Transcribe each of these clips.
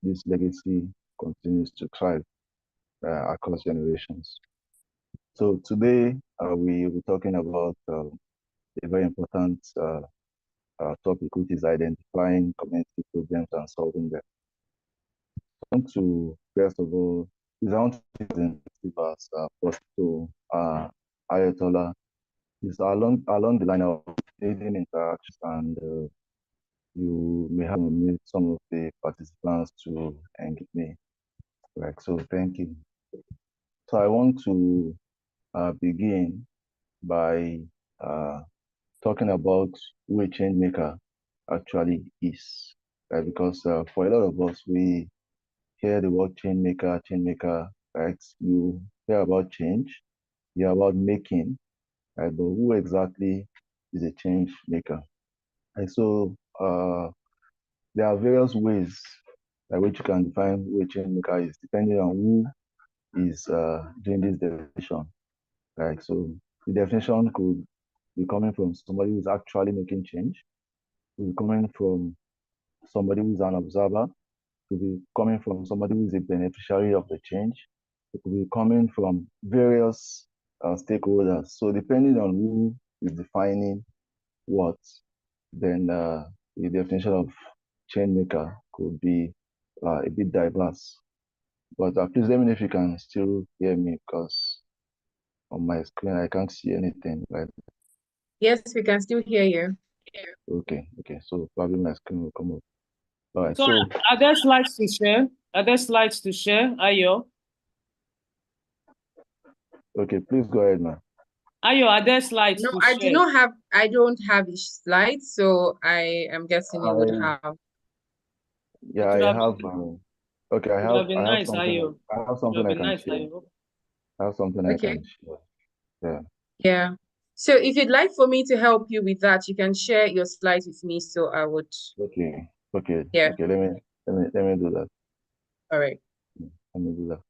this legacy continues to thrive across generations. So today we will be talking about a very important topic, which is identifying community problems and solving them. I want to, first of all, I want to present as first to Ayatollah. It's along the line of aiding interactions, and you may have made some of the participants to engage me. Right, so thank you. So I want to begin by talking about who a change maker actually is, right? Because for a lot of us, we hear the word change maker, right? You hear about change, you hear about making, right? But who exactly is a change maker? And so there are various ways by which you can define who a change maker is, depending on who is doing this definition, right? So the definition could be coming from somebody who's actually making change, could be coming from somebody who's an observer, could be coming from somebody who's a beneficiary of the change, it could be coming from various stakeholders. So depending on who is defining what, then the definition of change maker could be a bit diverse. But please let me know if you can still hear me, because on my screen I can't see anything. Right? Yes, we can still hear you. Okay. So probably my screen will come up. All right. So are there slides to share? Ayo? Okay, please go ahead, ma'am. Ayo, are there slides No, to I share? I don't have slides, so I am guessing you would have. Yeah, I have. Okay, I have something. Ayo. I have something I can share. I have something I can share. Yeah. Yeah. So if you'd like for me to help you with that, you can share your slides with me. So I would. Okay. Yeah. Okay. Let me do that. All right. Let me do that.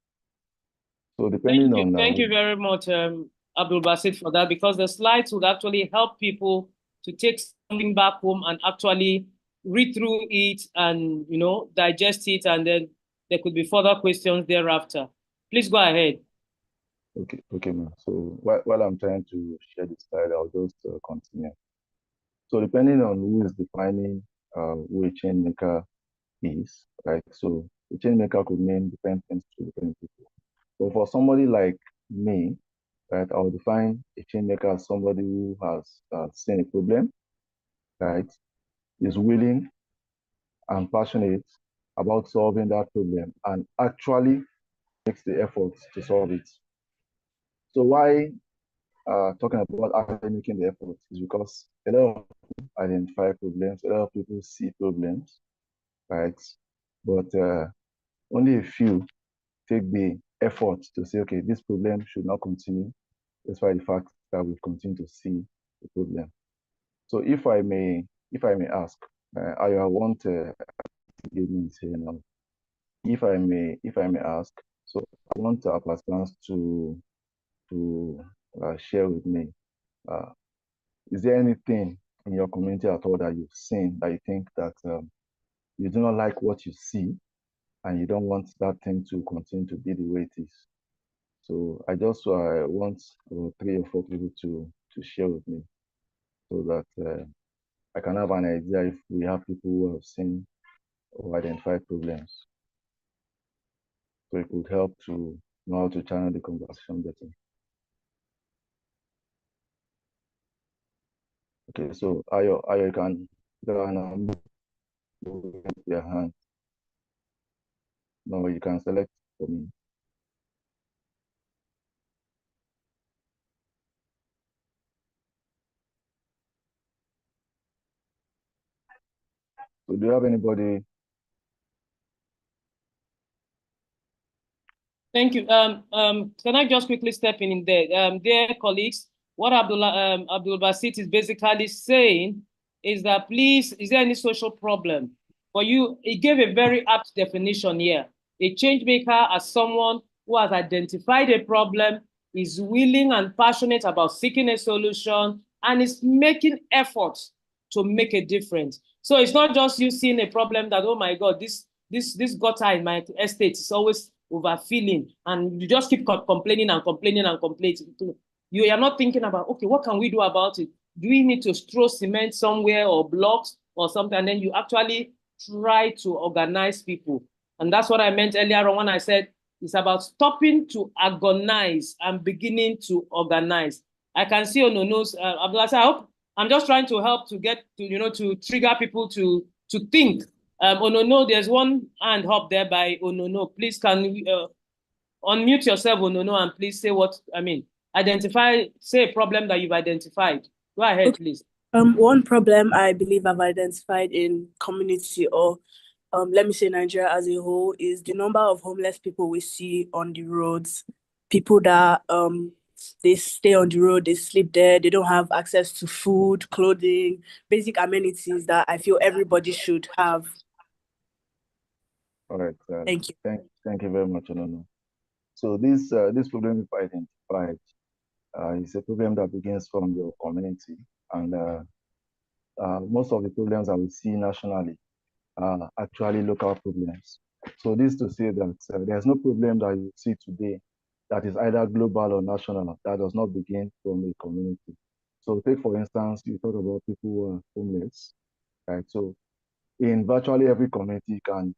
So depending on. Thank you very much, Abdul Basit, for that, because the slides would actually help people to take something back home and actually read through it and digest it, and then there could be further questions thereafter. Please go ahead. Okay, ma'am. So while I'm trying to share the slide, I'll just continue. So depending on who is defining who a change maker is, right? So a change maker could mean different things to different people. But for somebody like me, right, I'll define a change maker as somebody who has seen a problem, right, is willing and passionate about solving that problem and actually makes the effort to solve it. So why talking about actually making the effort is because a lot of people identify problems, a lot of people see problems, right? But only a few take the effort to say, okay, this problem should not continue, despite the fact that we continue to see the problem. So if I may ask, I want to give me say now. If I may ask, so I want our participants to share with me. Is there anything in your community at all that you've seen that you think that you do not like what you see, and you don't want that thing to continue to be the way it is? So I just want 3 or 4 people to share with me, so that I can have an idea if we have people who have seen or identified problems. So it could help to know how to channel the conversation better. Okay, so Ayo, you can move your hand. No, you can select for me. So do you have anybody? Thank you. Can I just quickly step in there? Dear colleagues, what Abdul Basit is basically saying is that, please, is there any social problem? For you, he gave a very apt definition here. A change maker as someone who has identified a problem, is willing and passionate about seeking a solution, and is making efforts to make a difference. So it's not just you seeing a problem that, oh my God, this this gutter in my estate is always overfilling, and you just keep complaining and complaining and complaining. You are not thinking about, okay, what can we do about it? Do we need to throw cement somewhere or blocks or something? And then you actually try to organize people. And that's what I meant earlier on when I said it's about stopping to agonize and beginning to organize. I can see Onono's, Abdullah, I hope I'm just trying to help to get to, to trigger people to think. Onono, there's one hand up there by Onono. Please, can you unmute yourself, Onono, and please say say a problem that you've identified. Go ahead, okay. Please. One problem I believe I've identified in community, or let me say Nigeria as a whole, is the number of homeless people we see on the roads. People that they stay on the road, they sleep there, they don't have access to food, clothing, basic amenities that I feel everybody should have. All right. Thank you. Thank you very much, Onono. So this problem you've identified is a problem that begins from your community, and most of the problems that we see nationally are actually local problems. So this to say that there's no problem that you see today that is either global or national that does not begin from a community. So take, for instance, you talk about people who are homeless, right? So in virtually every community, you can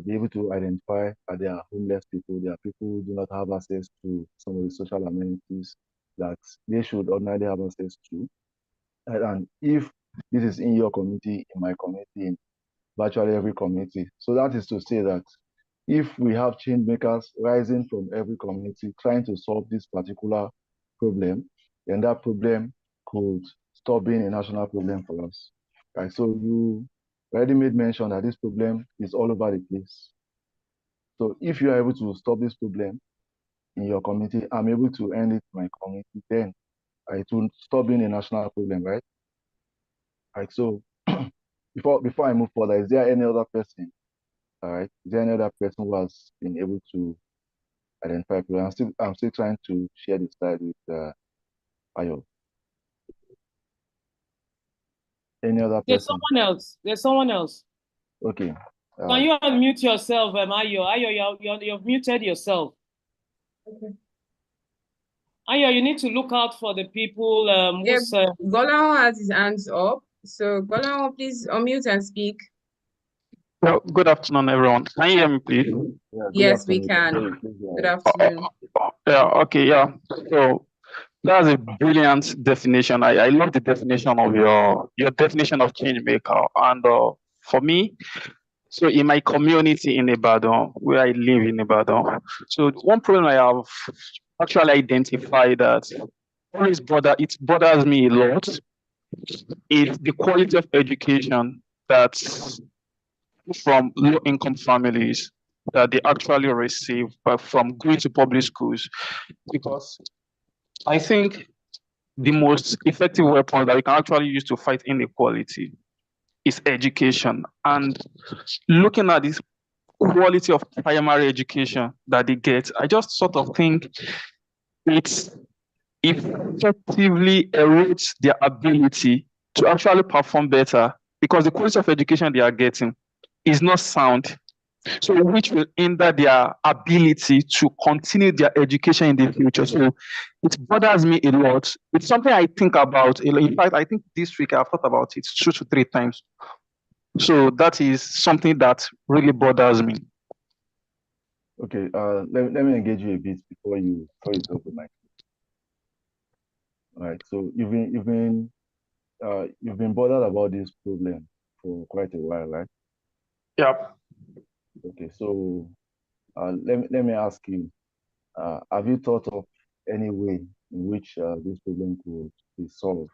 be able to identify that there are homeless people, there are people who do not have access to some of the social amenities that they should ordinarily have access to. And if this is in your community, in my community, in virtually every community. So that is to say that if we have change makers rising from every community trying to solve this particular problem, then that problem could stop being a national problem for us. Right? So you already made mention that this problem is all over the place. So if you are able to stop this problem in your community, I'm able to end it in my community, then it will stop being a national problem, right? Right. So before I move further, is there any other person? All right. Is there any other person who has been able to identify people? I'm still trying to share the slide with Ayo. Any other person? There's someone else. Okay. Can you unmute yourself, Ayo? Ayo, you've muted yourself. Okay. Ayo, you need to look out for the people who's... Golao has his hands up. So Golao, please unmute and speak. Well, good afternoon, everyone. Can you hear me, please? Yeah, Yes, we can. Good afternoon. Yeah, okay, yeah. So that's a brilliant definition. I love the definition of your definition of change maker. And for me, so in my community in Ibadan, where I live in Ibadan, so one problem I have actually identified that it bothers me a lot is the quality of education that's from low-income families that they actually receive from going to public schools, because I think the most effective weapon that we can actually use to fight inequality is education. And looking at this quality of primary education that they get, I just sort of think it effectively erodes their ability to actually perform better, because the quality of education they are getting is not sound. So which will hinder their ability to continue their education in the future. So it bothers me a lot. It's something I think about. In fact, I think this week I've thought about it 2 to 3 times. So that is something that really bothers me. Okay, let me engage you a bit before you talk the mic. All right, so you've been bothered about this problem for quite a while, right? Yeah. Okay, so let me ask you, have you thought of any way in which this problem could be solved?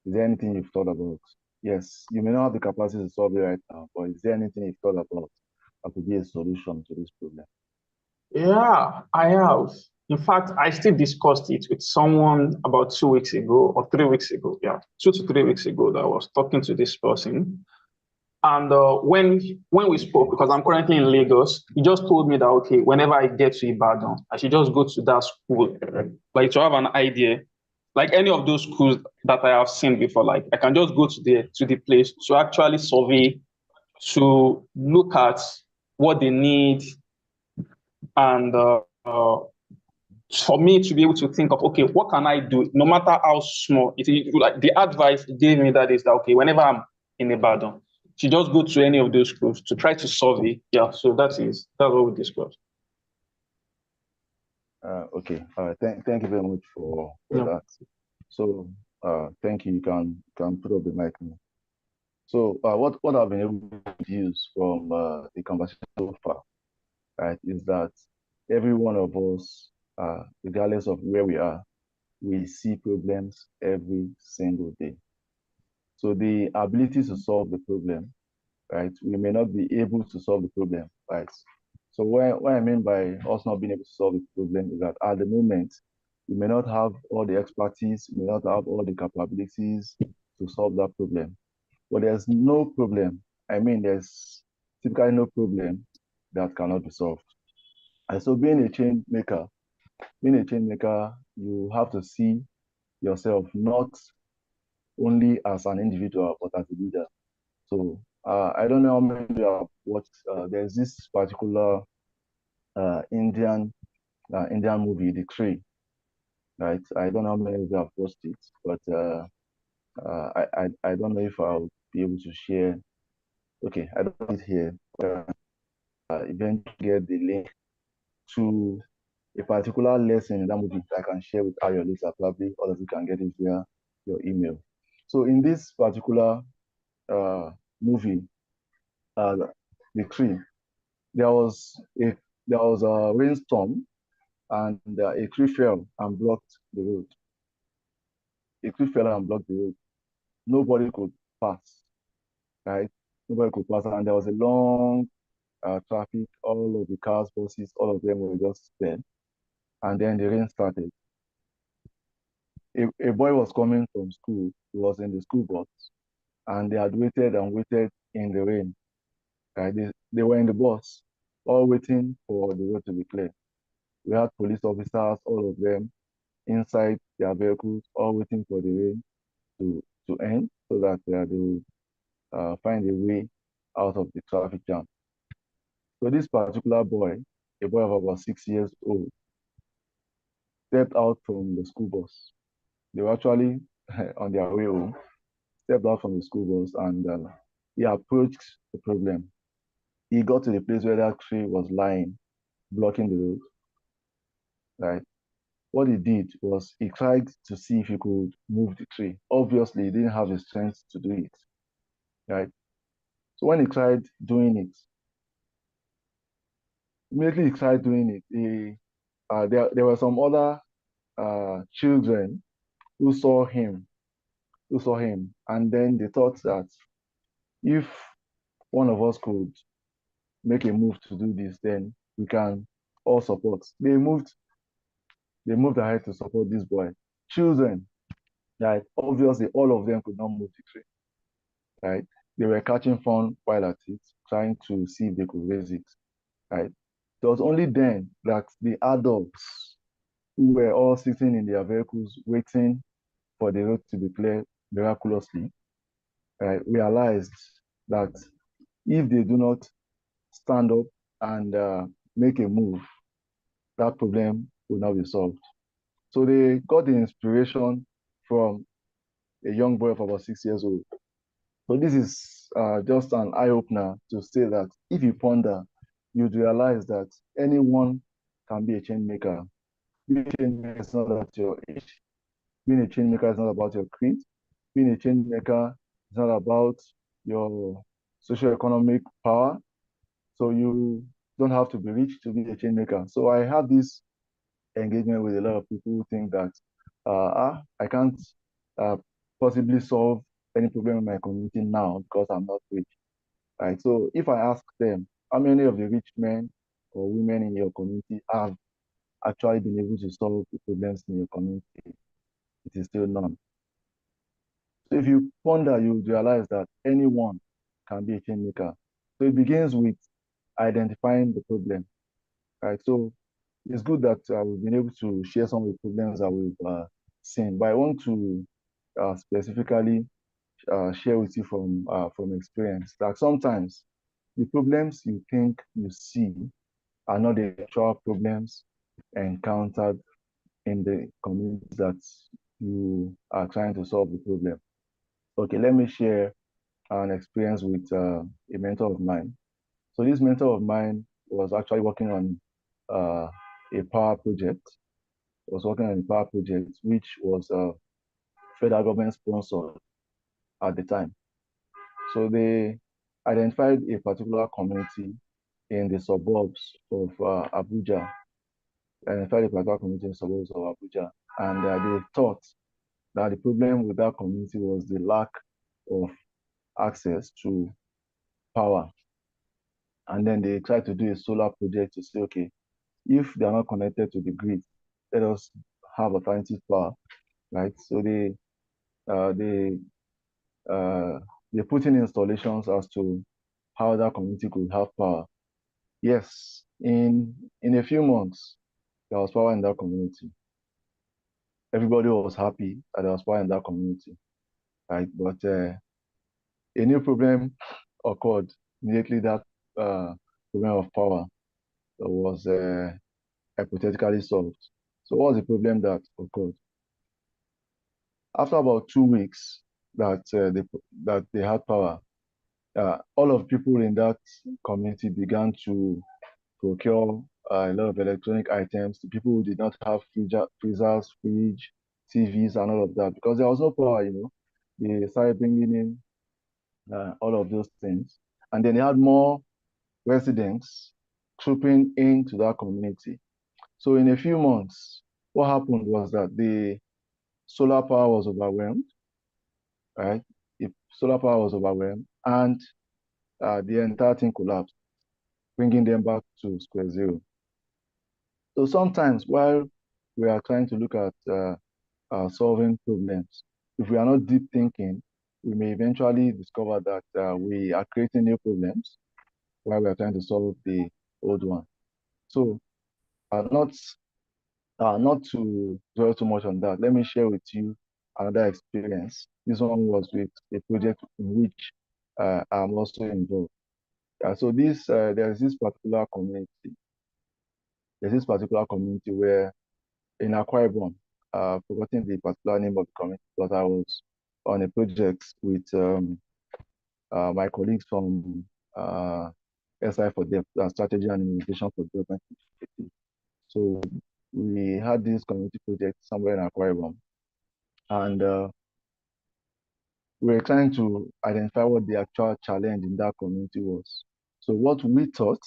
Is there anything you've thought about? Yes, you may not have the capacity to solve it right now, but is there anything you've thought about that could be a solution to this problem? Yeah, I have. In fact, I still discussed it with someone about 2 weeks ago or 3 weeks ago. Yeah, 2 to 3 weeks ago that I was talking to this person. And when we spoke, because I'm currently in Lagos, he just told me that, okay, whenever I get to Ibadan, I should just go to that school, like to have an idea, like any of those schools that I have seen before, like I can just go to the place to actually survey to look at what they need and for me to be able to think of, okay, what can I do, no matter how small it is. Like the advice he gave me that is that, okay, whenever I'm in Ibadan, to just go to any of those schools to try to solve it. Yeah, so that's what we discussed. Okay. Thank you very much for Yeah. that. So, thank you. You can put up the mic now. So, what I've been able to use from the conversation so far, right, is that every one of us, regardless of where we are, we see problems every single day. So the ability to solve the problem, right? We may not be able to solve the problem, right? So what I mean by us not being able to solve the problem is that at the moment, we may not have all the expertise, we may not have all the capabilities to solve that problem. But there's no problem. I mean, there's typically no problem that cannot be solved. And so being a change maker, you have to see yourself not only as an individual, but as a leader. So I don't know how many of you have watched. There's this particular Indian movie, The Tree, right? I don't know how many of you have watched it, but I don't know if I'll be able to share. Okay, I don't have it here. Eventually get the link to a particular lesson in that movie that I can share with Ariel later. Probably all of you can get it via your email. So in this particular movie, The Tree, there was a rainstorm and a tree fell and blocked the road. A tree fell and blocked the road. Nobody could pass, right? Nobody could pass, and there was a long traffic. All of the cars, buses, all of them were just dead. And then the rain started. A boy was coming from school. He was in the school bus, and they had waited and waited in the rain. Right? They were in the bus, all waiting for the road to be clear. We had police officers, all of them, inside their vehicles, all waiting for the rain to end so that they will find a way out of the traffic jam. So this particular boy, a boy of about 6 years old, stepped out from the school bus. They were actually on their way home, stepped out from the school bus, and he approached the problem. He got to the place where that tree was lying, blocking the road, right? What he did was he tried to see if he could move the tree. Obviously, he didn't have the strength to do it, right? So when he tried doing it, immediately he tried doing it, there were some other children who saw him, and then they thought that if one of us could make a move to do this, then we can all support. They moved ahead to support this boy. Children, right? Obviously, all of them could not move the tree, right? They were catching fun while at it, trying to see if they could raise it, right? It was only then that the adults who were all sitting in their vehicles waiting for the road to be clear miraculously, right, realized that if they do not stand up and make a move, that problem will not be solved. So they got the inspiration from a young boy of about 6 years old. So this is just an eye-opener to say that if you ponder, you'd realize that anyone can be a change maker. Being a change maker is not about your age. Being a change maker is not about your creed. Being a change maker is not about your socioeconomic power. So you don't have to be rich to be a change maker. So I have this engagement with a lot of people who think that I can't uh, possibly solve any problem in my community now because I'm not rich. Right. So if I ask them, how many of the rich men or women in your community have actually been able to solve the problems in your community, it is still none. So if you ponder, you realize that anyone can be a change maker. So it begins with identifying the problem, right? So it's good that we've been able to share some of the problems that we've seen, but I want to specifically share with you from experience that sometimes the problems you think you see are not the actual problems encountered in the community that you are trying to solve the problem. Okay, let me share an experience with a mentor of mine. So this mentor of mine was actually working on a power project. Was working on a power project which was federal government sponsored at the time. So they identified a particular community in the suburbs of Abuja. Identified a particular community in the suburbs of Abuja, and they thought that the problem with that community was the lack of access to power. And then they tried to do a solar project to say, okay, if they are not connected to the grid, let us have alternative power, right? So uh, they they put in installations as to how that community could have power. Yes, in a few months, there was power in that community. Everybody was happy that there was power in that community, right? But a new problem occurred immediately. That problem of power was hypothetically solved. So what was the problem that occurred? After about 2 weeks that they had power, all of people in that community began to procure a lot of electronic items to people who did not have freezers, fridge, TVs, and all of that, because there was no power, They started bringing in all of those things. And then they had more residents trooping into that community. So in a few months, what happened was that the solar power was overwhelmed, right? The solar power was overwhelmed, and the entire thing collapsed, bringing them back to square zero. So sometimes while we are trying to look at solving problems, if we are not deep thinking, we may eventually discover that we are creating new problems while we are trying to solve the old one. So not to dwell too much on that, let me share with you another experience. This one was with a project in which I'm also involved. So there's this particular community. There's this particular community where in Akwa Ibom, forgotten the particular name of the community, but I was on a project with my colleagues from SI for Dev, Strategy and Innovation for Development. So we had this community project somewhere in Akwa Ibom, and we were trying to identify what the actual challenge in that community was. So what we thought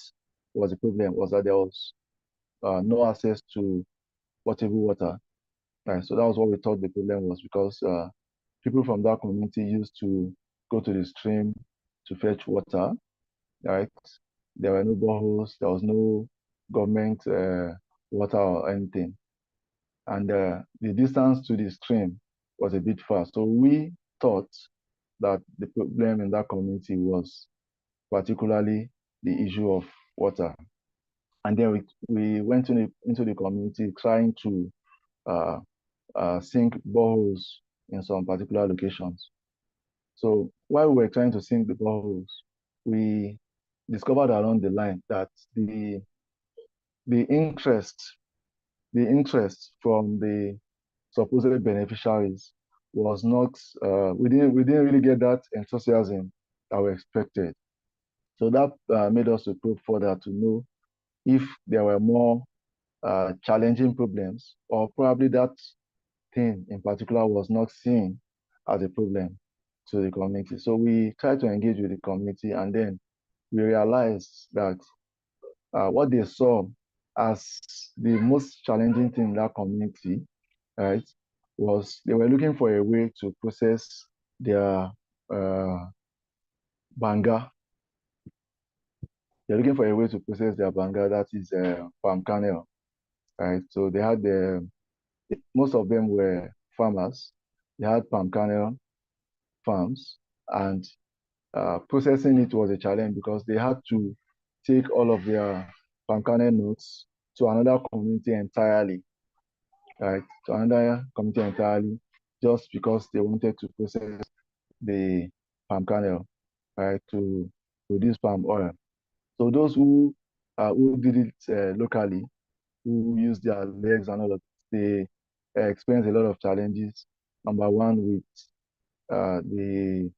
was the problem was that there was no access to potable water. Right, so that was what we thought the problem was, because people from that community used to go to the stream to fetch water, right? There were no boreholes, there was no government water or anything. And the distance to the stream was a bit far. So we thought that the problem in that community was particularly the issue of water. And then we went into the community trying to sink boreholes in some particular locations. So while we were trying to sink the boreholes, we discovered along the line that the interest from the supposed beneficiaries was not we didn't really get that enthusiasm that we expected. So that made us to probe further to know if there were more challenging problems, or probably that thing in particular was not seen as a problem to the community. So we tried to engage with the community, and then we realized that what they saw as the most challenging thing in that community, right, was they were looking for a way to process their banga. They're looking for a way to process their banga, that is palm kernel, right? So they had most of them were farmers. They had palm kernel farms, and processing it was a challenge because they had to take all of their palm kernel nuts to another community entirely, right? To another community entirely, just because they wanted to process the palm kernel, right, to produce palm oil. So those who did it locally, who use their legs and all of it, they experience a lot of challenges. Number one, with the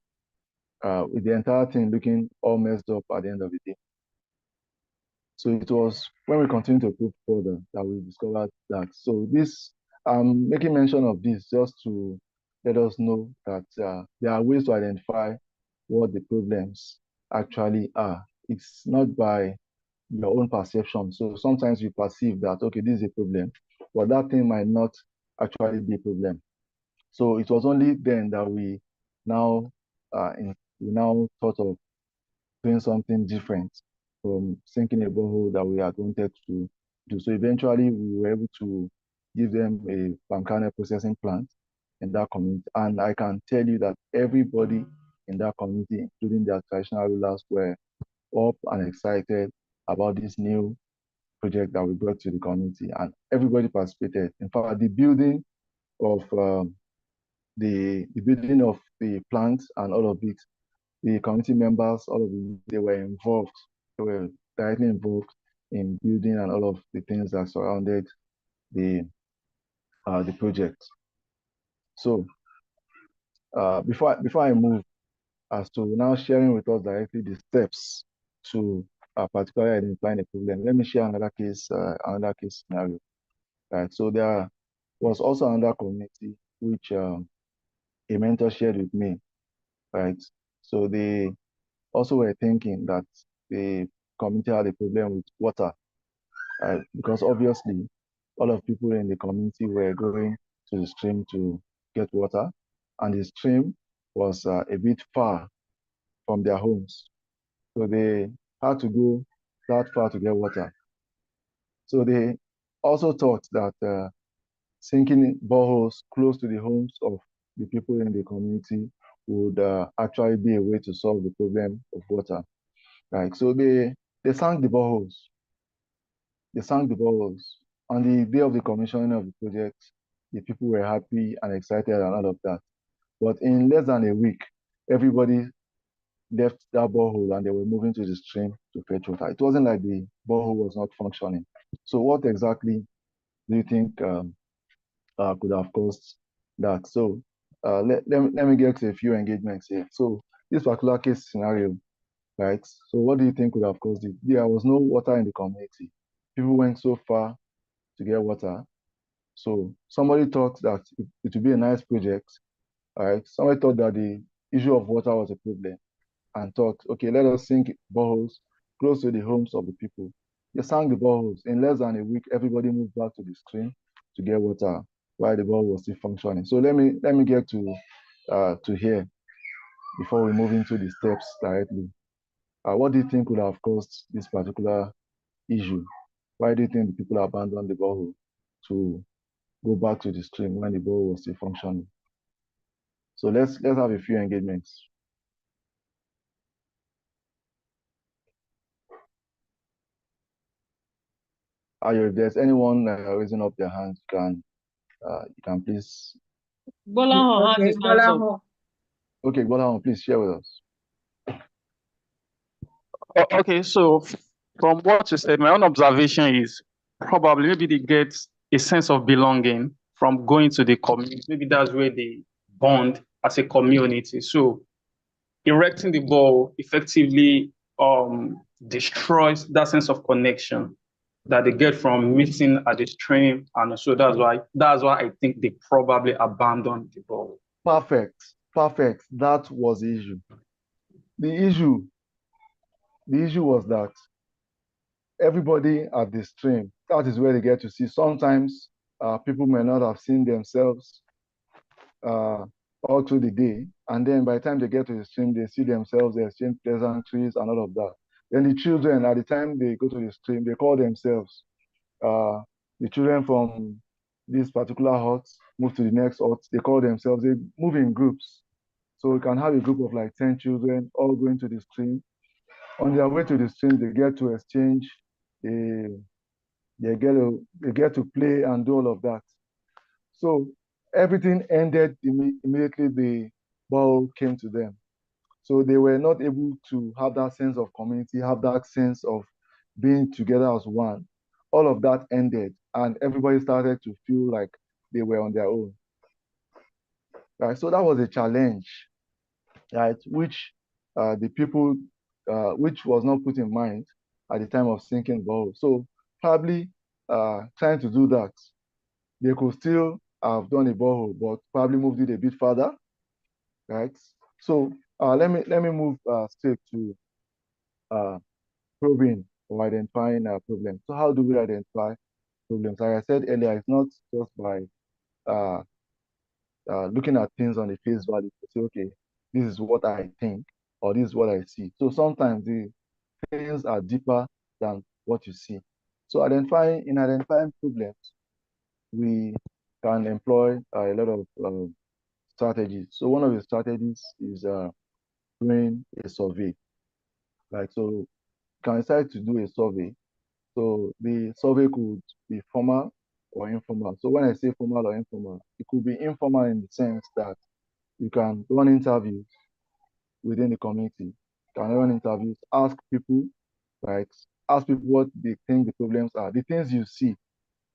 entire thing looking all messed up at the end of the day. So it was when we continued to probe further that we discovered that. So this, I'm making mention of this just to let us know that there are ways to identify what the problems actually are. It's not by your own perception. So sometimes you perceive that, okay, this is a problem, but that thing might not actually be a problem. So it was only then that we now we now thought of doing something different from sinking a borehole that we had wanted to do. So eventually we were able to give them a palm kernel processing plant in that community. And I can tell you that everybody in that community, including their traditional rulers, were up and excited about this new project that we brought to the community, and everybody participated. In fact, the building of the plant and all of it, the community members, all of them, they were involved. They were directly involved in building and all of the things that surrounded the project. So before I move as to now sharing with us directly the steps to particularly identifying a problem, let me share another case scenario. Right. So there was also another community which a mentor shared with me. Right. So they also were thinking that the community had a problem with water, because obviously all of people in the community were going to the stream to get water, and the stream was a bit far from their homes. So they had to go that far to get water. So they also thought that sinking boreholes close to the homes of the people in the community would actually be a way to solve the problem of water. Right. So they sank the boreholes. They sank the boreholes. On the day of the commissioning of the project, the people were happy and excited and all of that. But in less than a week, everybody left that borehole and they were moving to the stream to fetch water. It wasn't like the borehole was not functioning. So what exactly do you think could have caused that? So let me get to a few engagements here. So this particular case scenario, right? So what do you think could have caused it? There was no water in the community. People went so far to get water. So somebody thought that it would be a nice project, right? Somebody thought that the issue of water was a problem and thought, okay, let us sink boreholes close to the homes of the people. They sank the boreholes. In less than a week, everybody moved back to the stream to get water while the borehole was still functioning. So let me get to here before we move into the steps directly. What do you think would have caused this particular issue? Why do you think the people abandoned the borehole to go back to the stream when the borehole was still functioning? So let's have a few engagements. If there's anyone raising up their hands, you can please. Bola has his hands up. Okay, Bola, please share with us. Okay, so from what you said, my own observation is probably maybe they get a sense of belonging from going to the community. Maybe that's where they bond as a community. So erecting the ball effectively destroys that sense of connection that they get from meeting at the stream, and so that's why I think they probably abandoned the ball. Perfect. That was the issue. The issue was that everybody at the stream, that is where they get to see. Sometimes people may not have seen themselves all through the day, and then by the time they get to the stream, they see themselves, they exchange pleasantries and all of that. Then the children, at the time they go to the stream, they call themselves. The children from this particular hut move to the next hut. They call themselves, they move in groups. So we can have a group of like 10 children all going to the stream. On their way to the stream, they get to exchange, they get to play and do all of that. So everything ended immediately the ball came to them. So they were not able to have that sense of community, have that sense of being together as one. All of that ended, and everybody started to feel like they were on their own. Right? So that was a challenge, right? Which the people, which was not put in mind at the time of sinking borehole. So probably trying to do that, they could still have done a borehole, but probably moved it a bit further, right? So let me move straight to probing or identifying problems. So how do we identify problems? Like I said earlier, it's not just by uh, looking at things on the face value to say, okay, this is what I think or this is what I see. So sometimes the things are deeper than what you see. So in identifying problems, we can employ a lot of strategies. So one of the strategies is doing a survey. Like, so you can decide to do a survey. So the survey could be formal or informal. So when I say formal or informal, it could be informal in the sense that you can run interviews within the community. You can run interviews, ask people, right? Ask people what they think the problems are. The things you see,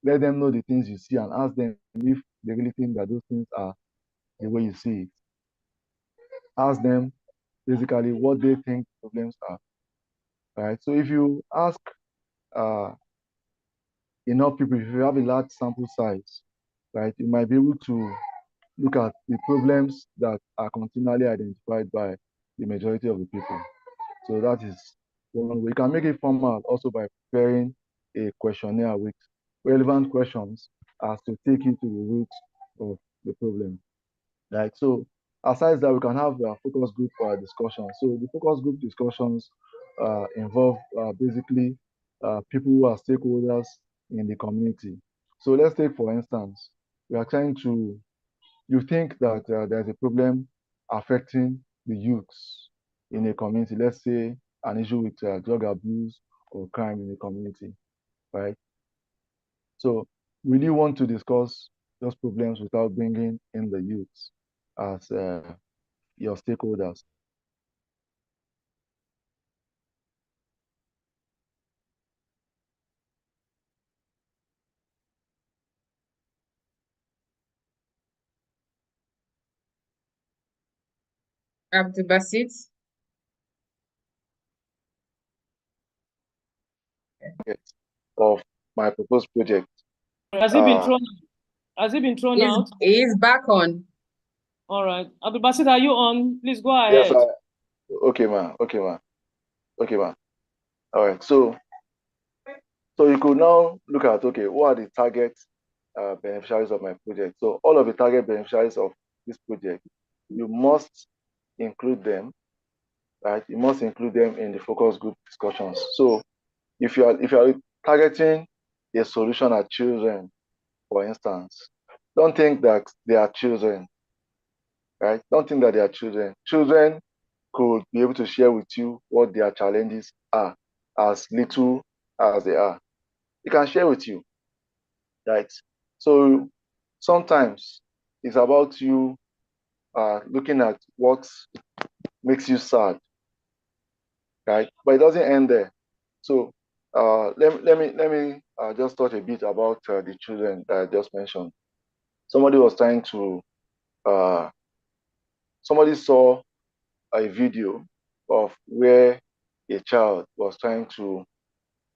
let them know the things you see and ask them if they really think that those things are the way you see it. Ask them basically what they think problems are, right? So if you ask uh, enough people, if you have a large sample size, right, you might be able to look at the problems that are continually identified by the majority of the people. So that is one way. You can make it formal also by preparing a questionnaire with relevant questions as to take you to the root of the problem. Right. So aside that, we can have a focus group discussion. So the focus group discussions involve basically people who are stakeholders in the community. So let's take, for instance, we are trying to, you think that there's a problem affecting the youths in a community, let's say an issue with drug abuse or crime in the community, right? So will you want to discuss those problems without bringing in the youths as your stakeholders? Abdul Basit. Of my proposed project. Has it been thrown? Has it been thrown out? Is back on. All right. Abdul Basit, are you on? Please go Yes, ahead. okay, ma. Okay, ma. Okay, ma. All right. So you could now look at, okay, what are the target beneficiaries of my project? So all of the target beneficiaries of this project, you must include them, right? You must include them in the focus group discussions. So if you are targeting a solution at children, for instance, don't think that they are children, right? Don't think that they are children. Children could be able to share with you what their challenges are, as little as they are. They can share with you, right? So sometimes it's about you looking at what makes you sad, right? But it doesn't end there. So let me just talk a bit about the children that I just mentioned. Somebody was trying to somebody saw a video of where a child was trying to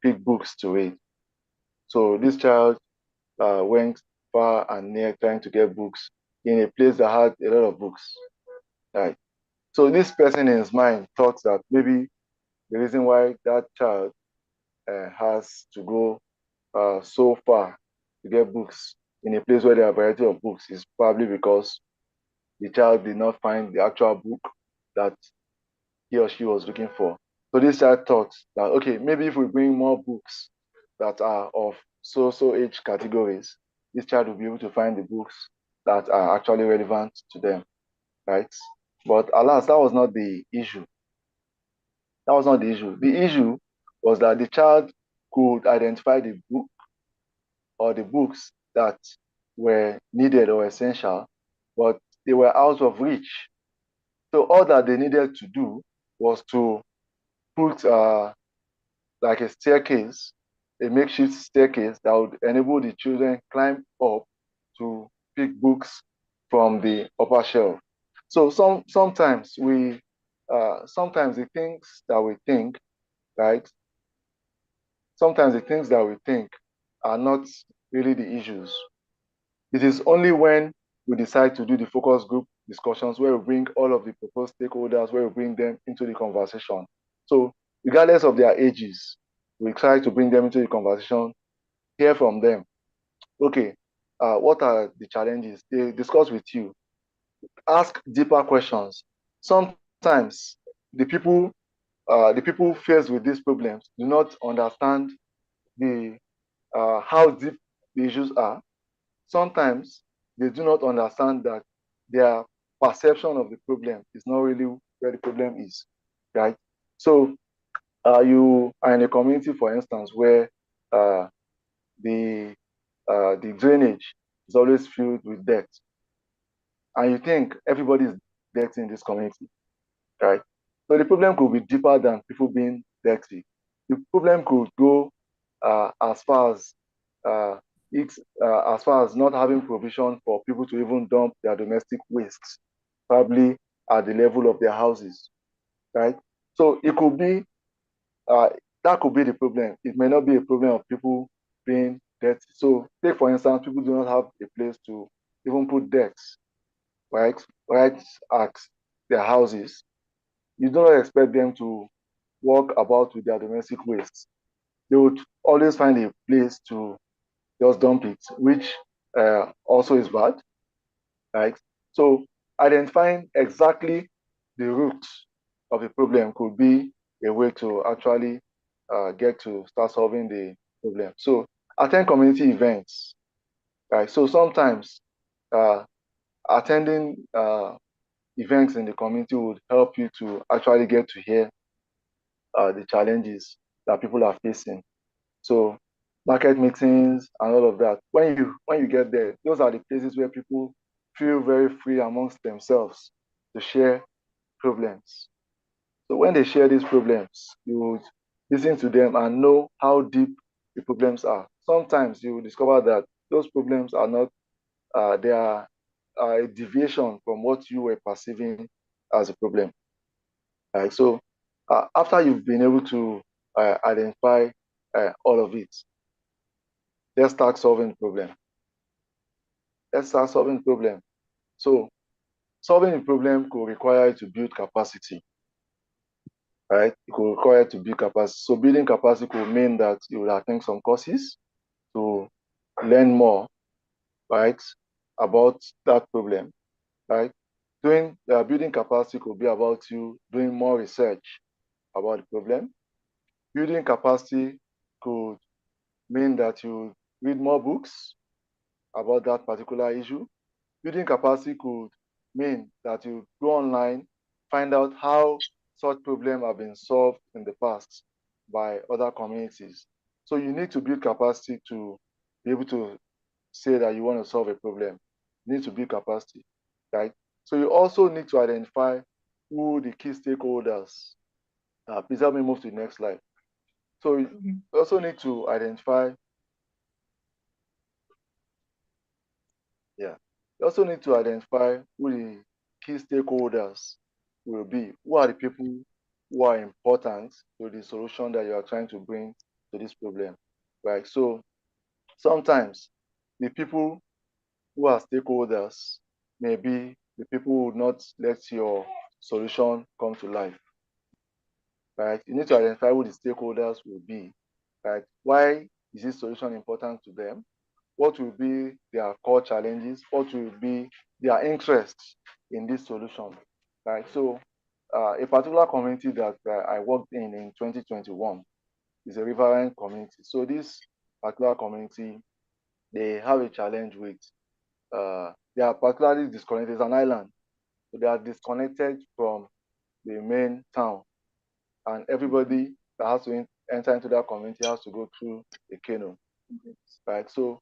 pick books to read. So this child went far and near trying to get books in a place that had a lot of books. Right. So this person in his mind thought that maybe the reason why that child has to go so far to get books in a place where there are a variety of books is probably because the child did not find the actual book that he or she was looking for. So this child thought that, okay, maybe if we bring more books that are of so age categories, this child will be able to find the books that are actually relevant to them, right? But alas, that was not the issue. That was not the issue. The issue was that the child could identify the book or the books that were needed or essential, but they were out of reach. So all that they needed to do was to put like a staircase, a makeshift staircase that would enable the children climb up to pick books from the upper shelf. So sometimes sometimes the things that we think, right? Sometimes the things that we think are not really the issues. It is only when we decide to do the focus group discussions where we bring all of the proposed stakeholders, where we bring them into the conversation. So regardless of their ages, we try to bring them into the conversation, hear from them. Okay, what are the challenges? They discuss with you, ask deeper questions. Sometimes the people faced with these problems do not understand the how deep the issues are. Sometimes they do not understand that their perception of the problem is not really where the problem is, right? So you are in a community, for instance, where uh, the drainage is always filled with dirt, and you think everybody is dirty in this community, right? So the problem could be deeper than people being dirty. The problem could go as far as uh, as far as not having provision for people to even dump their domestic waste, probably at the level of their houses, right? So it could be uh, that could be the problem. It may not be a problem of people being dirty. So take for instance, people do not have a place to even put decks, right? Right at their houses. You do not expect them to walk about with their domestic waste. They would always find a place to just dump it, which also is bad, right? So identifying exactly the root of the problem could be a way to actually get to start solving the problem. So attend community events, right? So sometimes uh, attending events in the community would help you to actually get to hear the challenges that people are facing. So market meetings and all of that. When you get there, those are the places where people feel very free amongst themselves to share problems. So when they share these problems, you would listen to them and know how deep the problems are. Sometimes you will discover that those problems are not they are a deviation from what you were perceiving as a problem. Right? So after you've been able to identify all of it, let's start solving the problem. Let's start solving the problem. So solving the problem could require you to build capacity, right? It could require you to build capacity. So building capacity could mean that you will attend some courses to learn more, right, about that problem, right? Building capacity could be about you doing more research about the problem. Building capacity could mean that you read more books about that particular issue. Building capacity could mean that you go online, find out how such problems have been solved in the past by other communities. So you need to build capacity to be able to say that you want to solve a problem. You need to build capacity, right? So you also need to identify who the key stakeholders are. Please help me move to the next slide. So you also need to identify, yeah, you also need to identify who the key stakeholders will be. Who are the people who are important to the solution that you are trying to bring to this problem, right? So sometimes the people who are stakeholders may be the people who would not let your solution come to life, right? You need to identify who the stakeholders will be, right? Why is this solution important to them? What will be their core challenges? What will be their interests in this solution, right? So a particular community that I worked in 2021 is a riverine community. So this particular community, they have a challenge with, they are particularly disconnected. It's an island. So they are disconnected from the main town, and everybody that has to enter into that community has to go through a canoe, right? So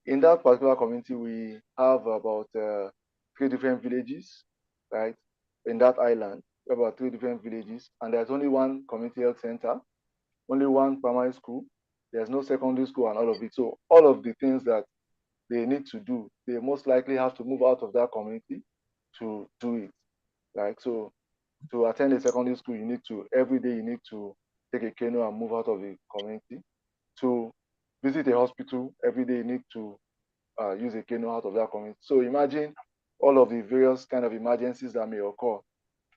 in that particular community, we have about 3 different villages, right? in that island, we have about 3 different villages, and there's only one community health center, only one primary school, there's no secondary school and all of it. So all of the things that they need to do, they most likely have to move out of that community to do it. Like, so to attend a secondary school, you need to, every day you need to take a canoe and move out of the community. To visit a hospital, every day you need to use a canoe out of that community. So imagine all of the various kind of emergencies that may occur.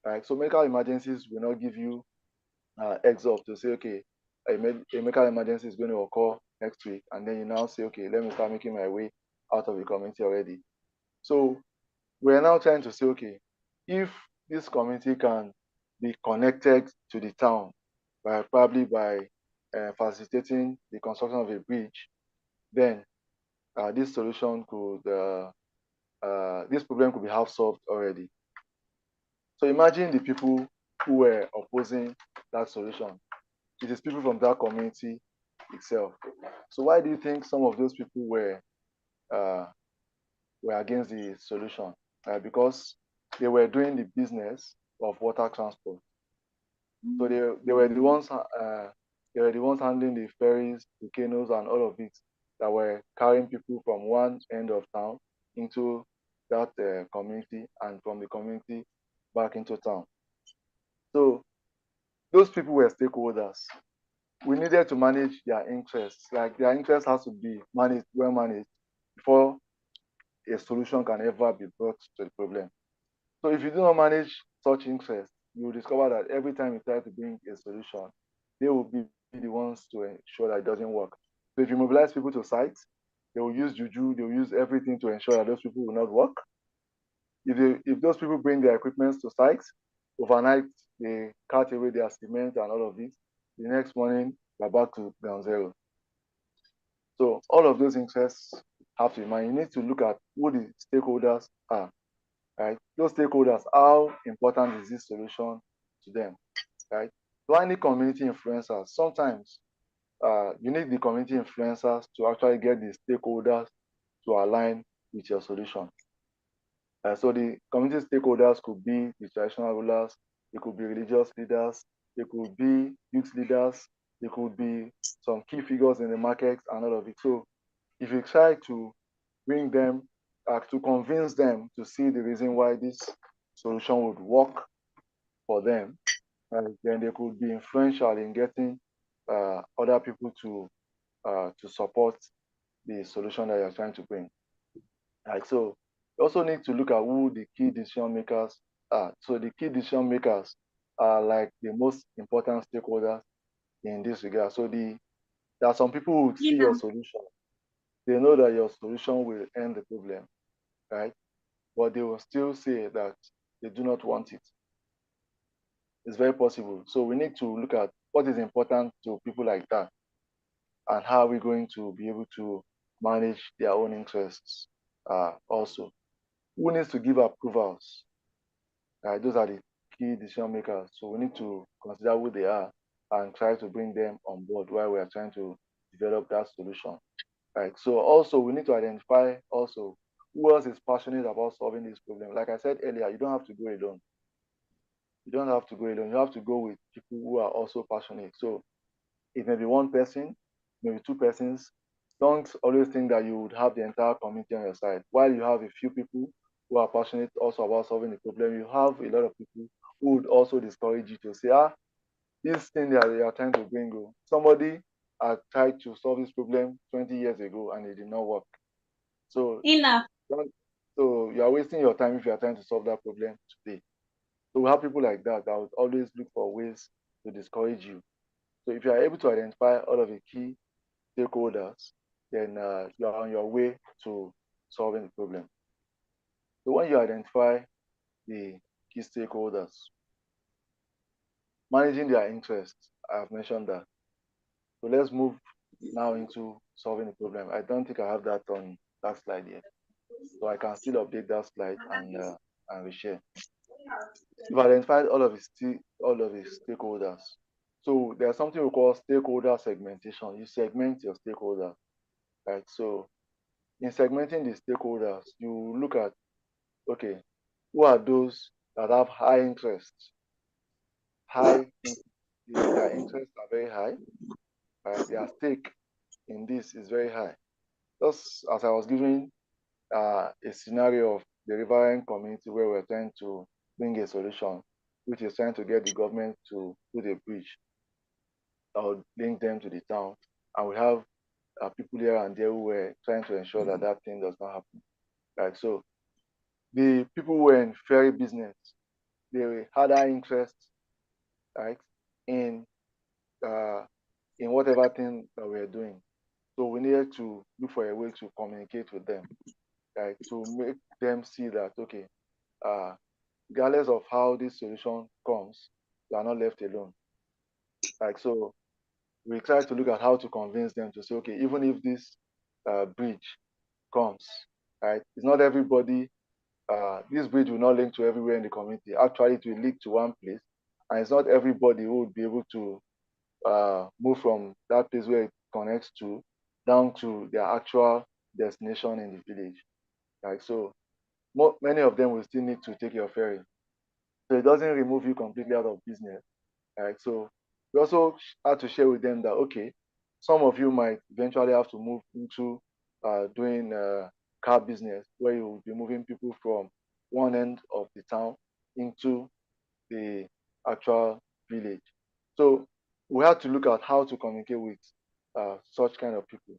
Right? So medical emergencies will not give you heads up to say, okay, a medical emergency is going to occur next week, and then you now say, okay, let me start making my way out of the community already. So we're now trying to say, okay, if this community can be connected to the town probably by facilitating the construction of a bridge, then this solution could, this problem could be half solved already. So imagine the people who were opposing that solution. It is people from that community itself. So why do you think some of those people were against the solution? Because they were doing the business of water transport. So they were the ones handling the ferries, the canoes, and all of it that were carrying people from one end of town into that community, and from the community back into town. So those people were stakeholders. We needed to manage their interests. Like, their interest has to be managed, well managed, before a solution can ever be brought to the problem. So if you do not manage such interests, you will discover that every time you try to bring a solution, they will be the ones to ensure that it doesn't work. So if you mobilize people to sites, they will use juju, they will use everything to ensure that those people will not work. If those people bring their equipment to sites, overnight they cut away their cement and all of this, the next morning they're back to ground zero. So all of those interests have to be mind. You need to look at who the stakeholders are. Right? Those stakeholders, how important is this solution to them? Right? Do I need community influencers? Sometimes you need the community influencers to actually get the stakeholders to align with your solution. So the community stakeholders could be the traditional rulers, they could be religious leaders, they could be youth leaders, they could be some key figures in the market and all of it. So if you try to bring them, to convince them to see the reason why this solution would work for them, then they could be influential in getting other people to support the solution that you're trying to bring. Right, so you also need to look at who the key decision makers are. So the key decision makers are like the most important stakeholders in this regard. So there are some people who see your solution. They know that your solution will end the problem, right? But they will still say that they do not want it. It's very possible. So we need to look at what is important to people like that, and how are we going to be able to manage their own interests also. Who needs to give approvals? Those are the key decision makers. So we need to consider who they are and try to bring them on board while we are trying to develop that solution. Right. So also we need to identify also who else is passionate about solving this problem. Like I said earlier, you don't have to go alone. You don't have to go alone. You have to go with people who are also passionate. So it may be one person, maybe two persons. Don't always think that you would have the entire community on your side. While you have a few people who are passionate also about solving the problem, you have a lot of people who would also discourage you to say, this thing that you are trying to bring, somebody had tried to solve this problem 20 years ago and it did not work. So, so you are wasting your time if you are trying to solve that problem today. So we have people like that would always look for ways to discourage you. So if you are able to identify all of the key stakeholders, then you are on your way to solving the problem. So when you identify the key stakeholders, managing their interests, I have mentioned that. So let's move now into solving the problem. I don't think I have that on that slide yet. So I can still update that slide and reshare. You've identified all of the stakeholders. So there's something we call stakeholder segmentation. You segment your stakeholders, right? So in segmenting the stakeholders, you look at, okay, who are those that have high interest. Their interests are very high. Their stake in this is very high. Just as I was giving a scenario of the Riverian community where we're trying to bring a solution, which is trying to get the government to put a bridge that would link them to the town. And we have people here and there who were trying to ensure that that thing does not happen. Right. So the people who were in ferry business, they had an interest, right, in whatever thing that we're doing. So we needed to look for a way to communicate with them, right, to make them see that, okay, regardless of how this solution comes, you are not left alone. Like, so we try to look at how to convince them to say, okay, even if this bridge comes, right, it's not everybody, this bridge will not link to everywhere in the community. Actually, it will link to one place, and it's not everybody who would be able to move from that place where it connects to down to their actual destination in the village. Right? So many of them will still need to take your ferry. So it doesn't remove you completely out of business. Right? So we also had to share with them that, okay, some of you might eventually have to move into doing car business where you will be moving people from one end of the town into the actual village. So we had to look at how to communicate with such kind of people.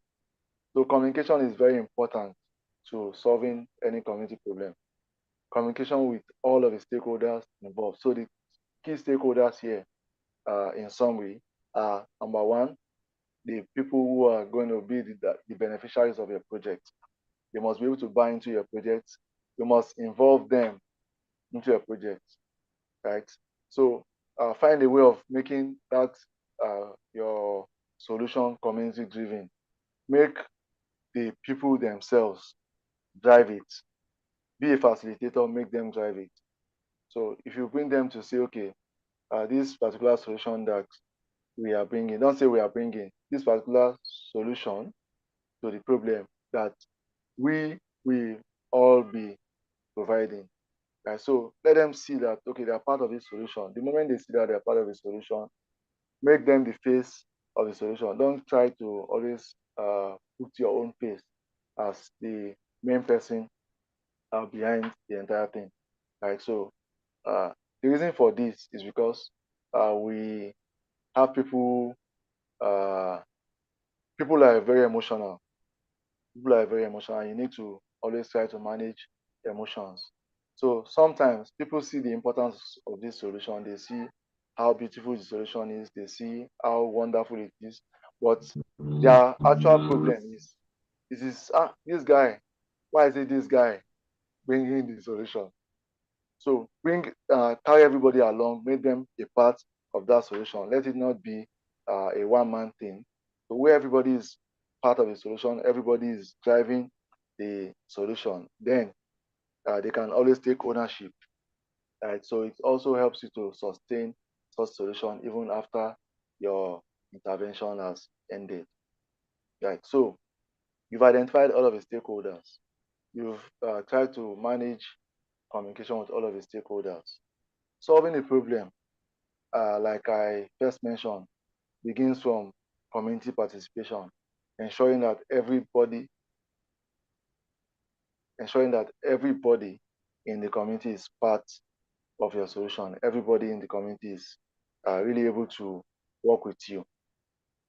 So communication is very important to solving any community problem. Communication with all of the stakeholders involved. So the key stakeholders here, in summary, are number one, the people who are going to be the beneficiaries of your project. They must be able to buy into your project. You must involve them into your project, right? So find a way of making that your solution community driven. Make the people themselves drive it. Be a facilitator, make them drive it. So if you bring them to say, okay, this particular solution that we are bringing, don't say we are bringing this particular solution to the problem that we will all be providing. Right? So let them see that, okay, they are part of this solution. The moment they see that they are part of the solution, make them the face of the solution. Don't try to always put your own face as the main person behind the entire thing. Right? So the reason for this is because we have people people are very emotional. People are very emotional, and you need to always try to manage emotions. So sometimes people see the importance of this solution, they see how beautiful the solution is, they see how wonderful it is, but their actual problem is this guy, why is it this guy bringing the solution? So carry everybody along, make them a part of that solution. Let it not be a one-man thing. So where everybody is part of the solution, everybody is driving the solution, then they can always take ownership. Right? So it also helps you to sustain such solution even after your intervention has ended. Right? So you've identified all of the stakeholders. You've tried to manage communication with all of the stakeholders. Solving a problem, like I first mentioned, begins from community participation, ensuring that everybody in the community is part of your solution. Everybody in the community is really able to work with you.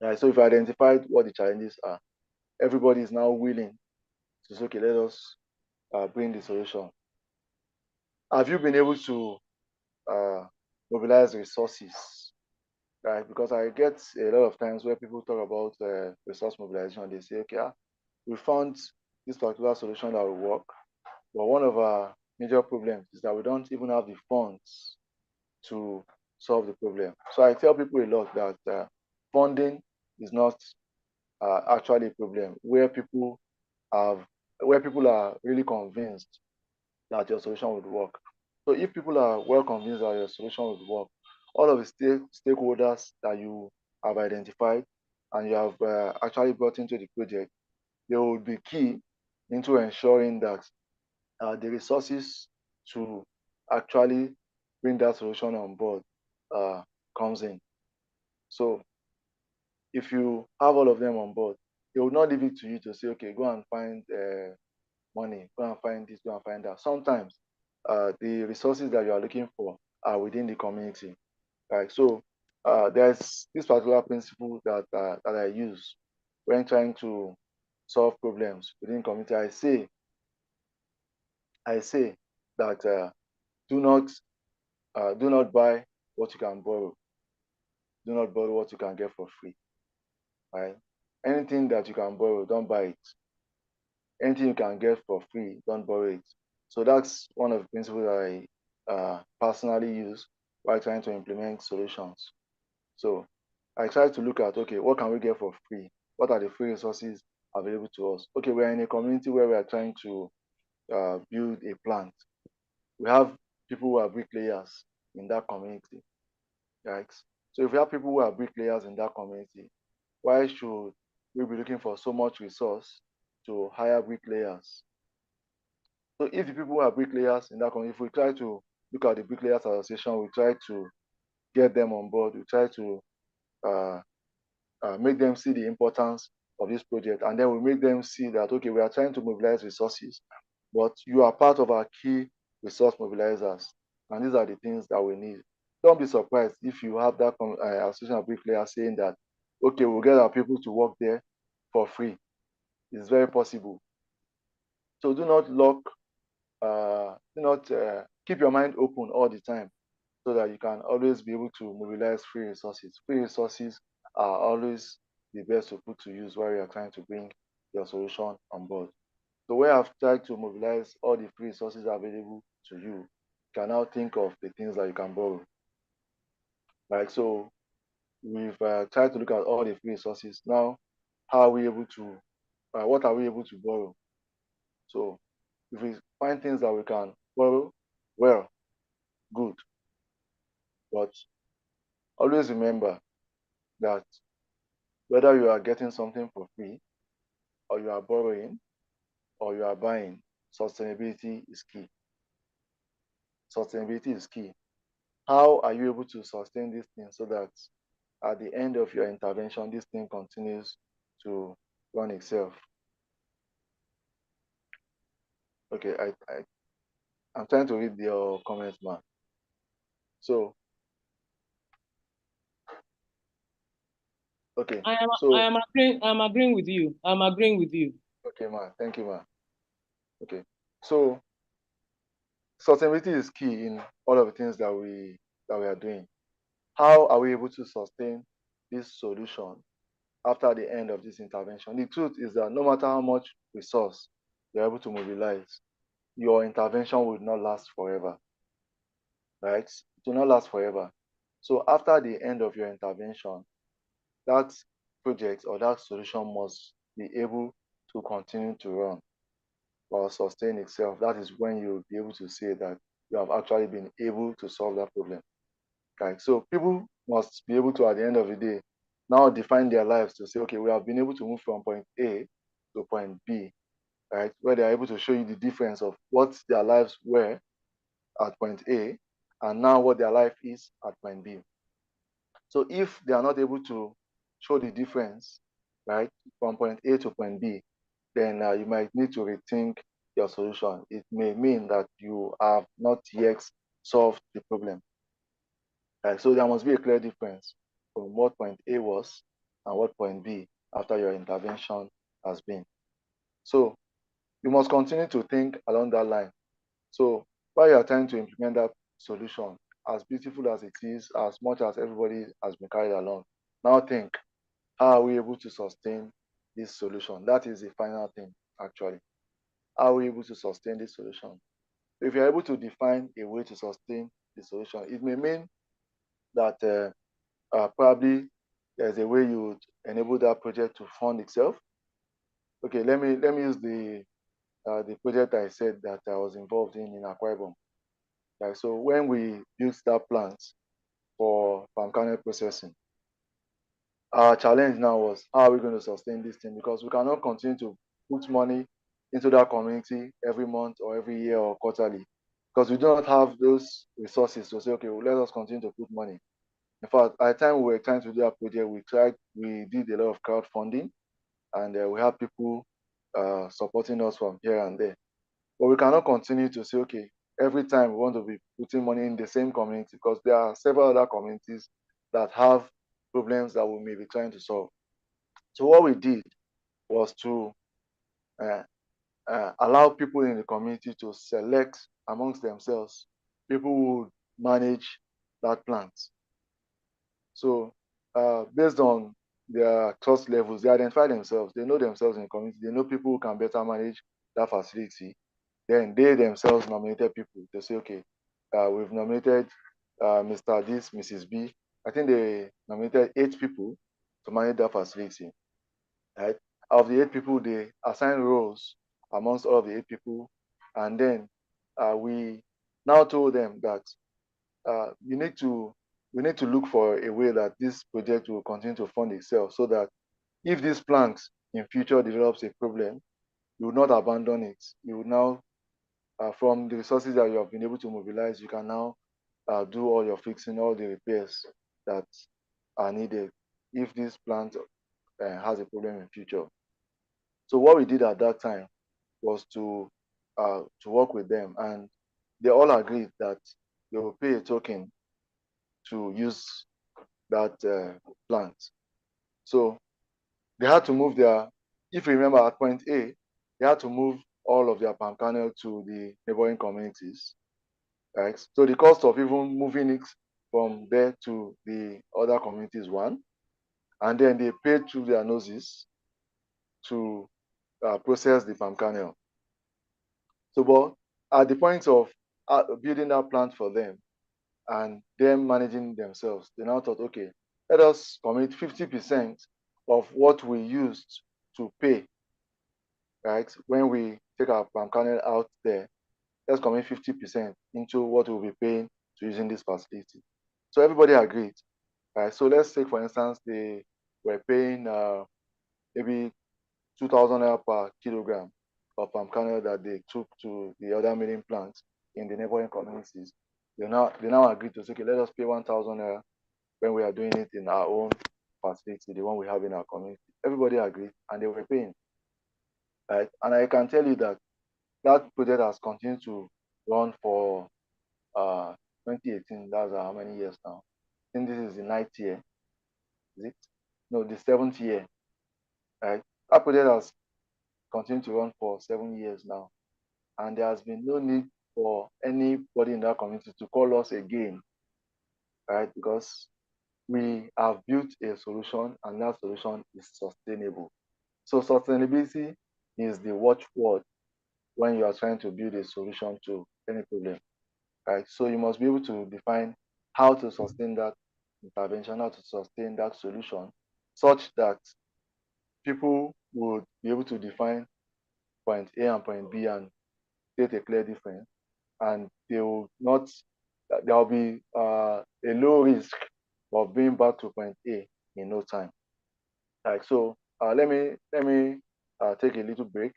Right? So if you identified what the challenges are, everybody is now willing to say, okay, let us bring the solution. Have you been able to mobilize resources? Right? Because I get a lot of times where people talk about resource mobilization, they say, okay, we found this particular solution that will work, but one of our major problems is that we don't even have the funds to solve the problem. So I tell people a lot that funding is not actually a problem where people are really convinced that your solution would work. So if people are well convinced that your solution would work, all of the stakeholders that you have identified and you have actually brought into the project, they will be key into ensuring that the resources to actually bring that solution on board comes in. So if you have all of them on board, they will not leave it to you to say, okay, go and find money, go and find this, go and find that. Sometimes the resources that you are looking for are within the community. Right? So there's this particular principle that I use when trying to solve problems within community. I say that do not buy what you can borrow. Do not borrow what you can get for free. Right? Anything that you can borrow, don't buy it. Anything you can get for free, don't borrow it. So that's one of the principles that I personally use while trying to implement solutions. So I try to look at, okay, what can we get for free? What are the free resources available to us? Okay, we're in a community where we are trying to build a plant. We have people who are bricklayers in that community, right? So if we have people who are bricklayers in that community, why should we be looking for so much resource to hire bricklayers? So if the people who are bricklayers in that community, if we try to look at the Bricklayers Association, we try to get them on board, we try to make them see the importance of this project, and then we make them see that, okay, we are trying to mobilize resources, but you are part of our key resource mobilizers, and these are the things that we need. Don't be surprised if you have that association of bricklayers saying that, okay, we'll get our people to work there for free. It's very possible. So do not keep your mind open all the time, so that you can always be able to mobilize free resources. Free resources are always the best to put to use while you are trying to bring your solution on board. So when I've tried to mobilize all the free resources available to you, you can now think of the things that you can borrow. Right? So we've tried to look at all the free resources. Now, how are we able to, what are we able to borrow? So if we find things that we can borrow, well, good. But always remember that whether you are getting something for free, or you are borrowing, or you are buying, sustainability is key. Sustainability is key. How are you able to sustain this thing so that at the end of your intervention, this thing continues to run itself? Okay, I'm trying to read your comments, man. So, okay. I am agreeing with you. I'm agreeing with you. Okay, man. Thank you, man. Okay. So sustainability is key in all of the things that we are doing. How are we able to sustain this solution after the end of this intervention? The truth is that no matter how much resource you're able to mobilize, your intervention will not last forever, right? It will not last forever. So after the end of your intervention, that project or that solution must be able to continue to run or sustain itself. That is when you'll be able to say that you have actually been able to solve that problem. Right? So people must be able to, at the end of the day, now define their lives to say, okay, we have been able to move from point A to point B, right? Where they are able to show you the difference of what their lives were at point A and now what their life is at point B. So if they are not able to show the difference, right, from point A to point B, then you might need to rethink your solution. It may mean that you have not yet solved the problem. Right? So there must be a clear difference from what point A was and what point B after your intervention has been. So you must continue to think along that line. So while you are trying to implement that solution, as beautiful as it is, as much as everybody has been carried along, now think, how are we able to sustain this solution? That is the final thing, actually. How are we able to sustain this solution? If you're able to define a way to sustain the solution, it may mean that probably there's a way you would enable that project to fund itself. Okay, let me use the project I said that I was involved in Akwa Ibom. Right, so when we built that plant for palm kernel processing, our challenge now was, how are we going to sustain this thing? Because we cannot continue to put money into that community every month or every year or quarterly. because we do not have those resources to say, okay, well, let us continue to put money. In fact, at the time we were trying to do our project, we did a lot of crowdfunding, and we have people supporting us from here and there. But we cannot continue to say, okay, every time we want to be putting money in the same community, because there are several other communities that have problems that we may be trying to solve. So what we did was to allow people in the community to select amongst themselves people who would manage that plant. So based on their trust levels, they identify themselves, they know themselves in the community, they know people who can better manage that facility. Then they themselves nominated people to say, okay, we've nominated Mr. This, Mrs. B. I think they nominated 8 people to manage that facility. Right? Out of the 8 people, they assign roles amongst all of the 8 people. And then we now told them that we need to look for a way that this project will continue to fund itself, so that if this plant in future develops a problem, you will not abandon it. You will now, from the resources that you have been able to mobilize, you can now do all your fixing, all the repairs that are needed if this plant has a problem in future. So what we did at that time was to work with them, and they all agreed that they will pay a token to use that plant. So they had to move if you remember at point A, they had to move all of their palm kernel to the neighboring communities, right? So the cost of even moving it from there to the other communities, one, and then they paid through their noses to process the palm kernel. So, but at the point of building that plant for them and them managing themselves, they now thought, okay, let us commit 50% of what we used to pay, right? When we take our palm kernel out there, let's commit 50% into what we'll be paying to using this facility. So everybody agreed, right? So let's take, for instance, they were paying maybe 2,000 naira per kilogram of palm kernel that they took to the other milling plants in the neighboring communities. They now agreed to say, okay, let us pay 1,000 naira when we are doing it in our own facility, the one we have in our community. Everybody agreed, and they were paying, right? And I can tell you that that project has continued to run for 2018. That's how many years now? I think this is the 9th year. Is it? No, the 7th year. Right? That project has continued to run for 7 years now, and there has been no need for anybody in that community to call us again, right? Because we have built a solution, and that solution is sustainable. So sustainability is the watchword when you are trying to build a solution to any problem, right? So you must be able to define how to sustain that intervention, how to sustain that solution, such that people would be able to define point A and point B and state a clear difference, and there will be a low risk of being back to point A in no time. Right. So let me take a little break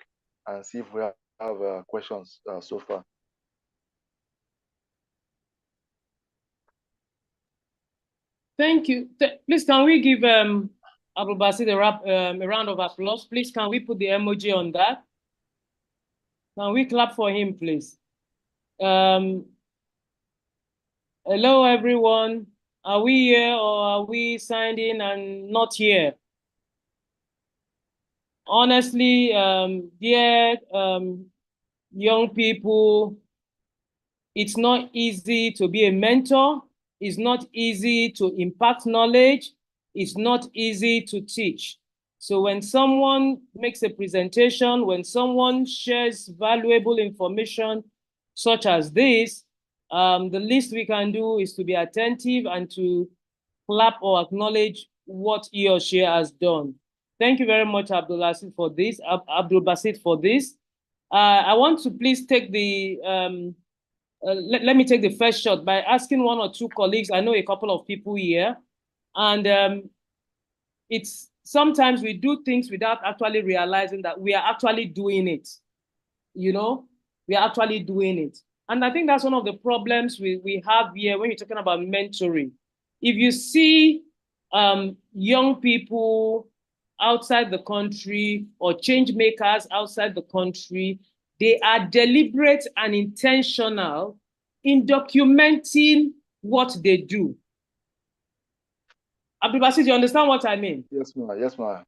and see if we have questions so far. Thank you. Please, can we give Abdulbasit a round of applause? Please, can we put the emoji on that? Can we clap for him, please? Hello, everyone. Are we here or are we signed in and not here? Honestly, dear young people, it's not easy to be a mentor. It's not easy to impart knowledge. It's not easy to teach. So when someone makes a presentation, when someone shares valuable information such as this, the least we can do is to be attentive and to clap or acknowledge what he or she has done. Thank you very much, Abdulbasit, for this. I want to please take the let me take the first shot by asking one or two colleagues. I know a couple of people here, and it's sometimes we do things without actually realizing that we are actually doing it. You know, we are actually doing it. And I think that's one of the problems we have here when you're talking about mentoring. If you see young people outside the country or change makers outside the country, they are deliberate and intentional in documenting what they do. Abdulbasit, you understand what I mean? Yes, ma'am. Yes, ma'am.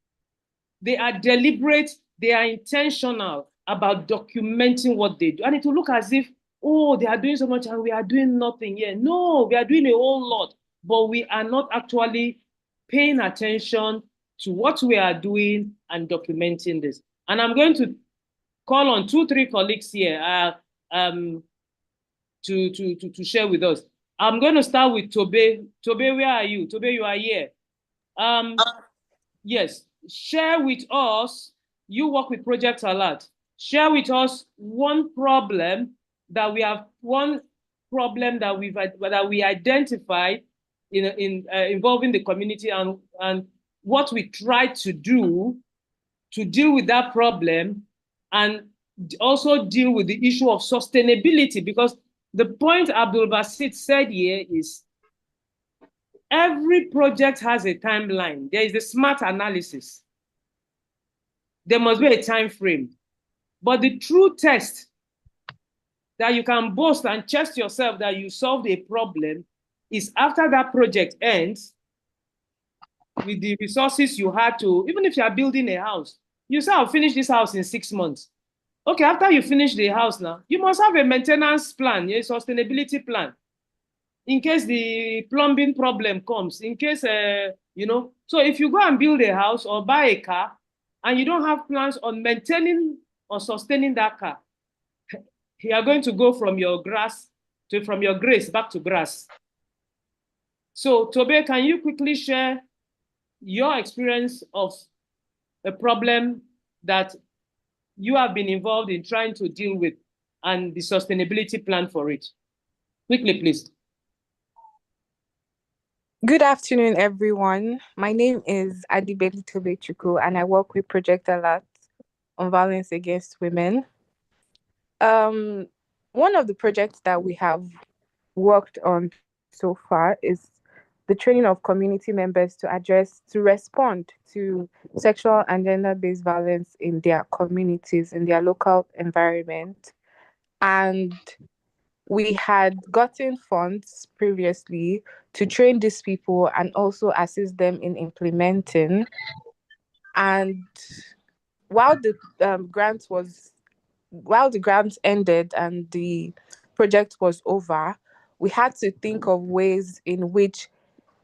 They are deliberate, they are intentional about documenting what they do. And it will look as if, oh, they are doing so much and we are doing nothing here. No, we are doing a whole lot, but we are not actually paying attention to what we are doing and documenting this. And I'm going to call on 2-3 colleagues here to share with us. I'm going to start with Tobe. Tobe, where are you? Tobe, you are here. Yes, share with us, you work with Project Alert. Share with us one problem that we identified involving the community and what we try to do to deal with that problem and also deal with the issue of sustainability, because the point Abdulbasit said here is every project has a timeline. There is the SMART analysis. There must be a time frame. But the true test that you can boast and chest yourself that you solved a problem is after that project ends, with the resources you had to, even if you are building a house, you say, I'll finish this house in 6 months. Okay, after you finish the house now, you must have a maintenance plan, a sustainability plan, in case the plumbing problem comes, in case, you know. So if you go and build a house or buy a car and you don't have plans on maintaining or sustaining that car, you are going to go from your grace back to grass. So Tobe, can you quickly share your experience of a problem that you have been involved in trying to deal with and the sustainability plan for it? Quickly, please. Good afternoon, everyone. My name is Adibeli Tobechuku, and I work with Project Alert on violence against women. One of the projects that we have worked on so far is the training of community members to respond to sexual and gender-based violence in their communities, in their local environment. And we had gotten funds previously to train these people and also assist them in implementing. And while the grant ended and the project was over, we had to think of ways in which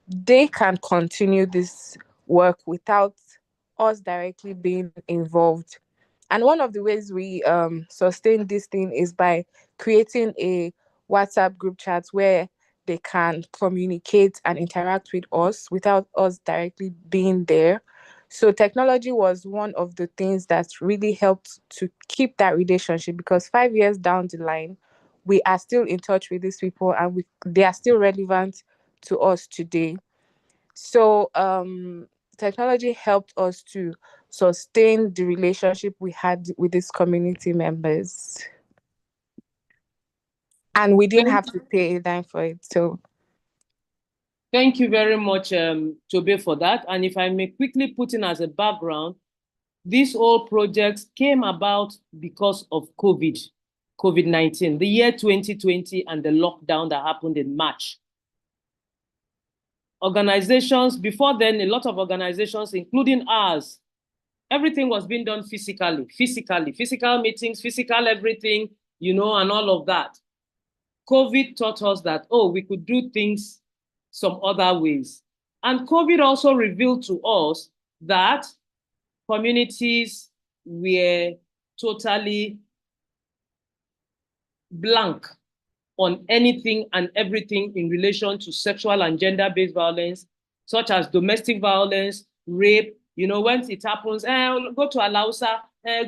they can continue this work without us directly being involved. And one of the ways we sustain this thing is by creating a WhatsApp group chat where they can communicate and interact with us without us directly being there. So technology was one of the things that really helped to keep that relationship, because 5 years down the line, we are still in touch with these people and they are still relevant to us today. So technology helped us to sustain the relationship we had with these community members. And we didn't have to pay a dime for it. So thank you very much, Tobe, for that. And if I may quickly put in as a background, this whole project came about because of COVID-19, the year 2020 and the lockdown that happened in March. Organizations, before then, a lot of organizations, including ours, everything was being done physically, physical meetings, physical everything, you know, and all of that. COVID taught us that, oh, we could do things some other ways. And COVID also revealed to us that communities were totally blank on anything and everything in relation to sexual and gender-based violence, such as domestic violence, rape. You know, once it happens, go to Alausa,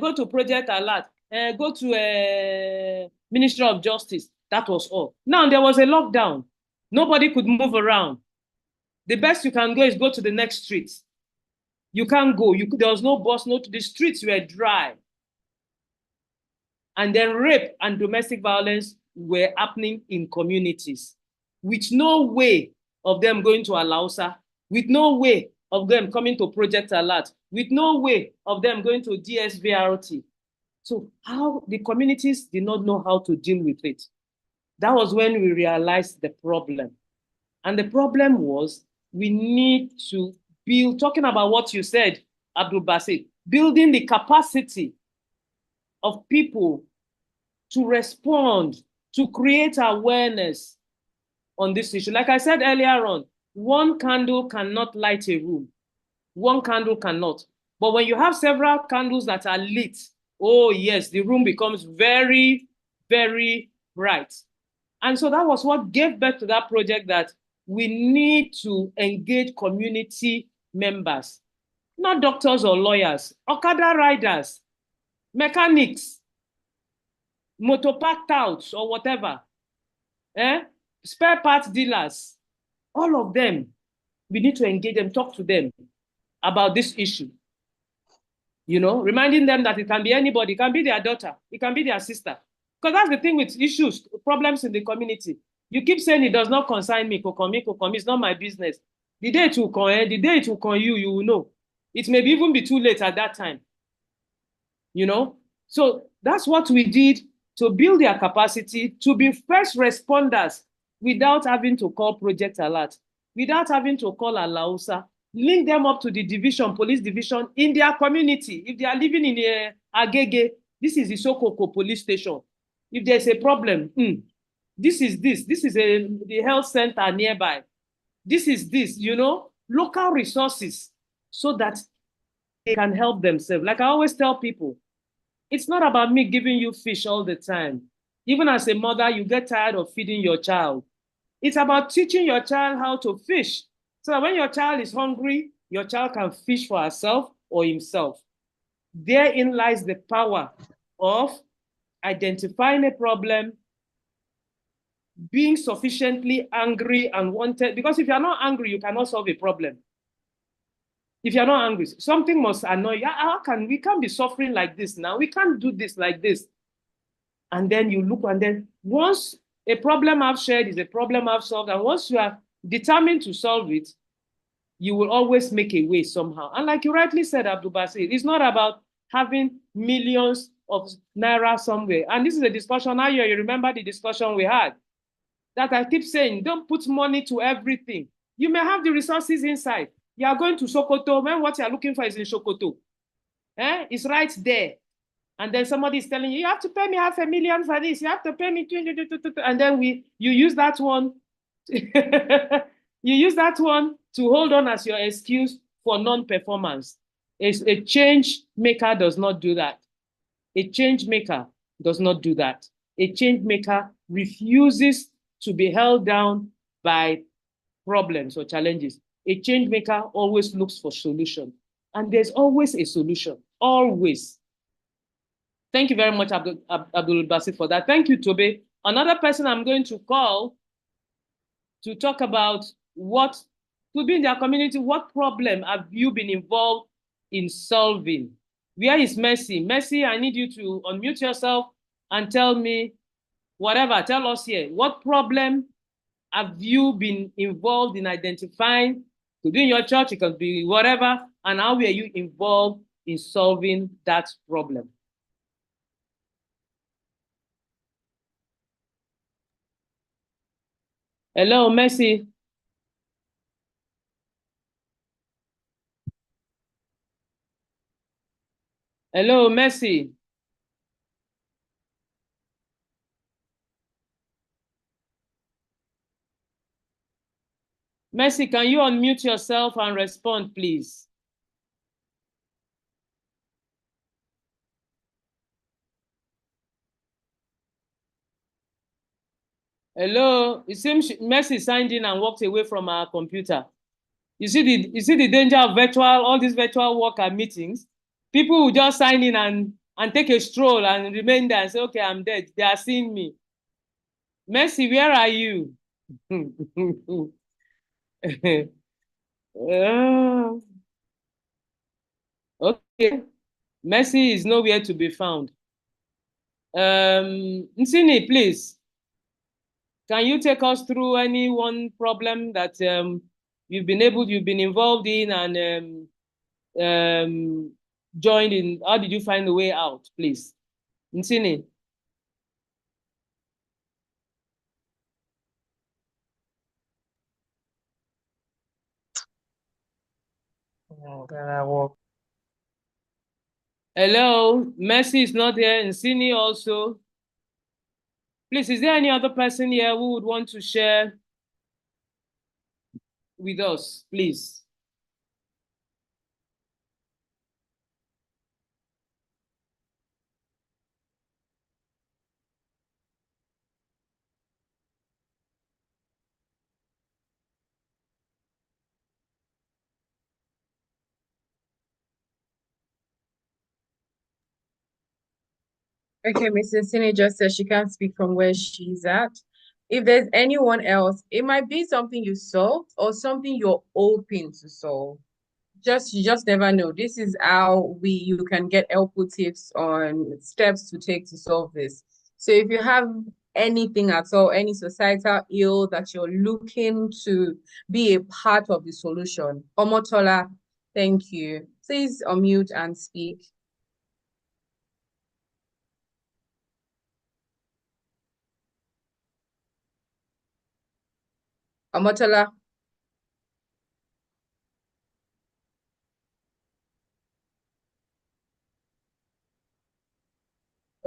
go to Project Alert, go to Ministry of Justice. That was all. Now there was a lockdown. Nobody could move around. The best you can go is go to the next street. You can't go. There was no bus, the streets were dry. And then rape and domestic violence were happening in communities with no way of them going to Alausa, with no way of them coming to Project Alert, with no way of them going to DSVRT. So how the communities did not know how to deal with it. That was when we realized the problem. And the problem was we need to build, talking about what you said, Abdul Basit, building the capacity of people to respond, to create awareness on this issue. Like I said earlier on, one candle cannot light a room. One candle cannot. But when you have several candles that are lit, oh yes, the room becomes very, very bright. And so that was what gave birth to that project, that we need to engage community members, not doctors or lawyers, Okada riders, mechanics, motor park touts or whatever, spare parts dealers, all of them, we need to engage them, talk to them about this issue. You know, reminding them that it can be anybody, it can be their daughter, it can be their sister. Because that's the thing with issues, problems in the community. You keep saying it does not concern me, Kokomi, it's not my business. The day it will con you, you will know. It may even be too late at that time. You know? So that's what we did to build their capacity to be first responders without having to call Project Alert, without having to call Alausa, link them up to the division, police division in their community. If they are living in Agege, this is the Sokoko police station. If there's a problem, this is the health center nearby. This is this, you know, local resources so that they can help themselves. Like I always tell people, it's not about me giving you fish all the time. Even as a mother, you get tired of feeding your child. It's about teaching your child how to fish. So that when your child is hungry, your child can fish for herself or himself. Therein lies the power of identifying a problem, being sufficiently angry and wanted. Because if you're not angry, you cannot solve a problem. If you're not angry, something must annoy you. We can't be suffering like this now. We can't do this like this. And then you look, and then once a problem I've shared is a problem I've solved, and once you are determined to solve it, you will always make a way somehow. And like you rightly said, Abdul Basir, it's not about having millions of naira somewhere. And this is a discussion now. You remember the discussion we had, that I keep saying, don't put money to everything. You may have the resources inside. You are going to Sokoto, when what you are looking for is in Sokoto. It's right there. And then somebody is telling you, you have to pay me $500,000 for this. You have to pay me, and then you use that one. You use that one to hold on as your excuse for non-performance. A change maker does not do that. A change maker does not do that. A change maker refuses to be held down by problems or challenges. A change maker always looks for solution. And there's always a solution, always. Thank you very much, Abdul Basit, for that. Thank you, Tobe. Another person I'm going to call to talk about what could be in their community, what problem have you been involved in solving? Where is Mercy? Mercy, I need you to unmute yourself and tell me whatever, tell us here, what problem have you been involved in identifying? Could be in your church, it could be whatever, and how were you involved in solving that problem? Hello, Mercy. Hello, Mercy. Mercy, can you unmute yourself and respond, please? Hello, it seems Mercy signed in and walked away from our computer. You see the danger of all these virtual work and meetings? People will just sign in and take a stroll and remain there and say, okay, I'm dead. They are seeing me. Mercy, where are you? Okay. Mercy is nowhere to be found. Nsini, please. can you take us through any one problem that you've been involved in and joined in? How did you find the way out, please? Nsini. Hello, Mercy is not here, Nsini also. Please, is there any other person here who would want to share with us, please? Okay, Mrs. Cine just said she can't speak from where she's at. If there's anyone else, it might be something you solved or something you're open to solve. You just never know. This is how you can get helpful tips on steps to take to solve this. So if you have anything at all, any societal ill that you're looking to be a part of the solution, Omotola, thank you. Please unmute and speak. Omotola.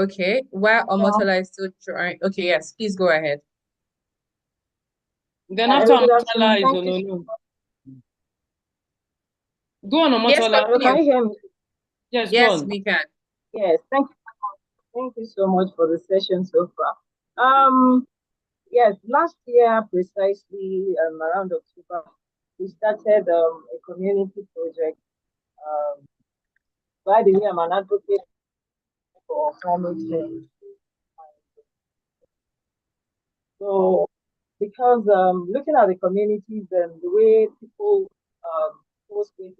Okay, while Omotola is still trying. Okay, yes, please go ahead. Then after Omotola is Onono. Go on, Omotola. Yes, can you hear me? Yes, yes, go on. we can. Yes, thank you so much for the session so far. Yes, last year precisely around October, we started a community project. By the way, I'm an advocate for climate change. So, because looking at the communities and the way people post things,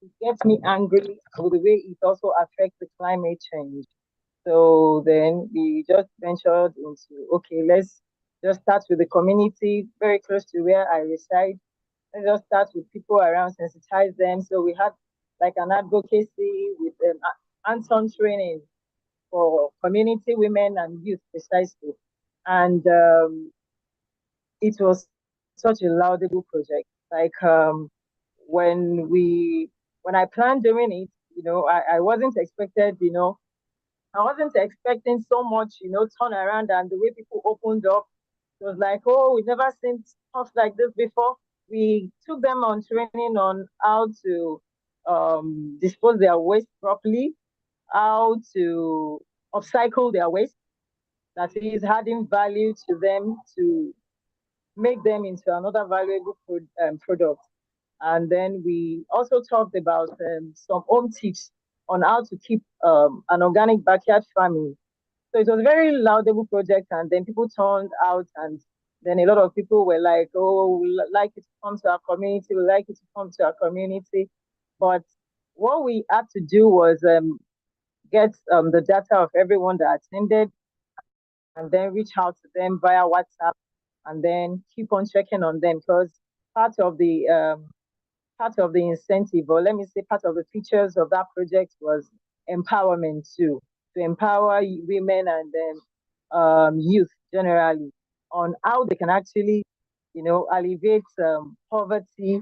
it gets me angry with the way it also affects the climate change. So then we just ventured into, okay, let's just start with the community very close to where I reside. Let's just start with people around, sensitize them. So we had like an advocacy with hands-on training for community women and youth precisely. And it was such a laudable project. Like when I planned doing it, I wasn't expected, I wasn't expecting so much, turn around and the way people opened up. It was like, oh, we've never seen stuff like this before. We took them on training on how to dispose their waste properly, how to upcycle their waste, that is adding value to them to make them into another valuable product. And then we also talked about some home tips on how to keep an organic backyard farming. So it was a very laudable project, and then people turned out, and then a lot of people were like, oh, we like you to come to our community, we like you to come to our community. But what we had to do was get the data of everyone that attended and then reach out to them via WhatsApp and then keep on checking on them, because part of the incentive, or let me say part of the features of that project was empowerment too, to empower women and then youth generally on how they can actually, alleviate poverty,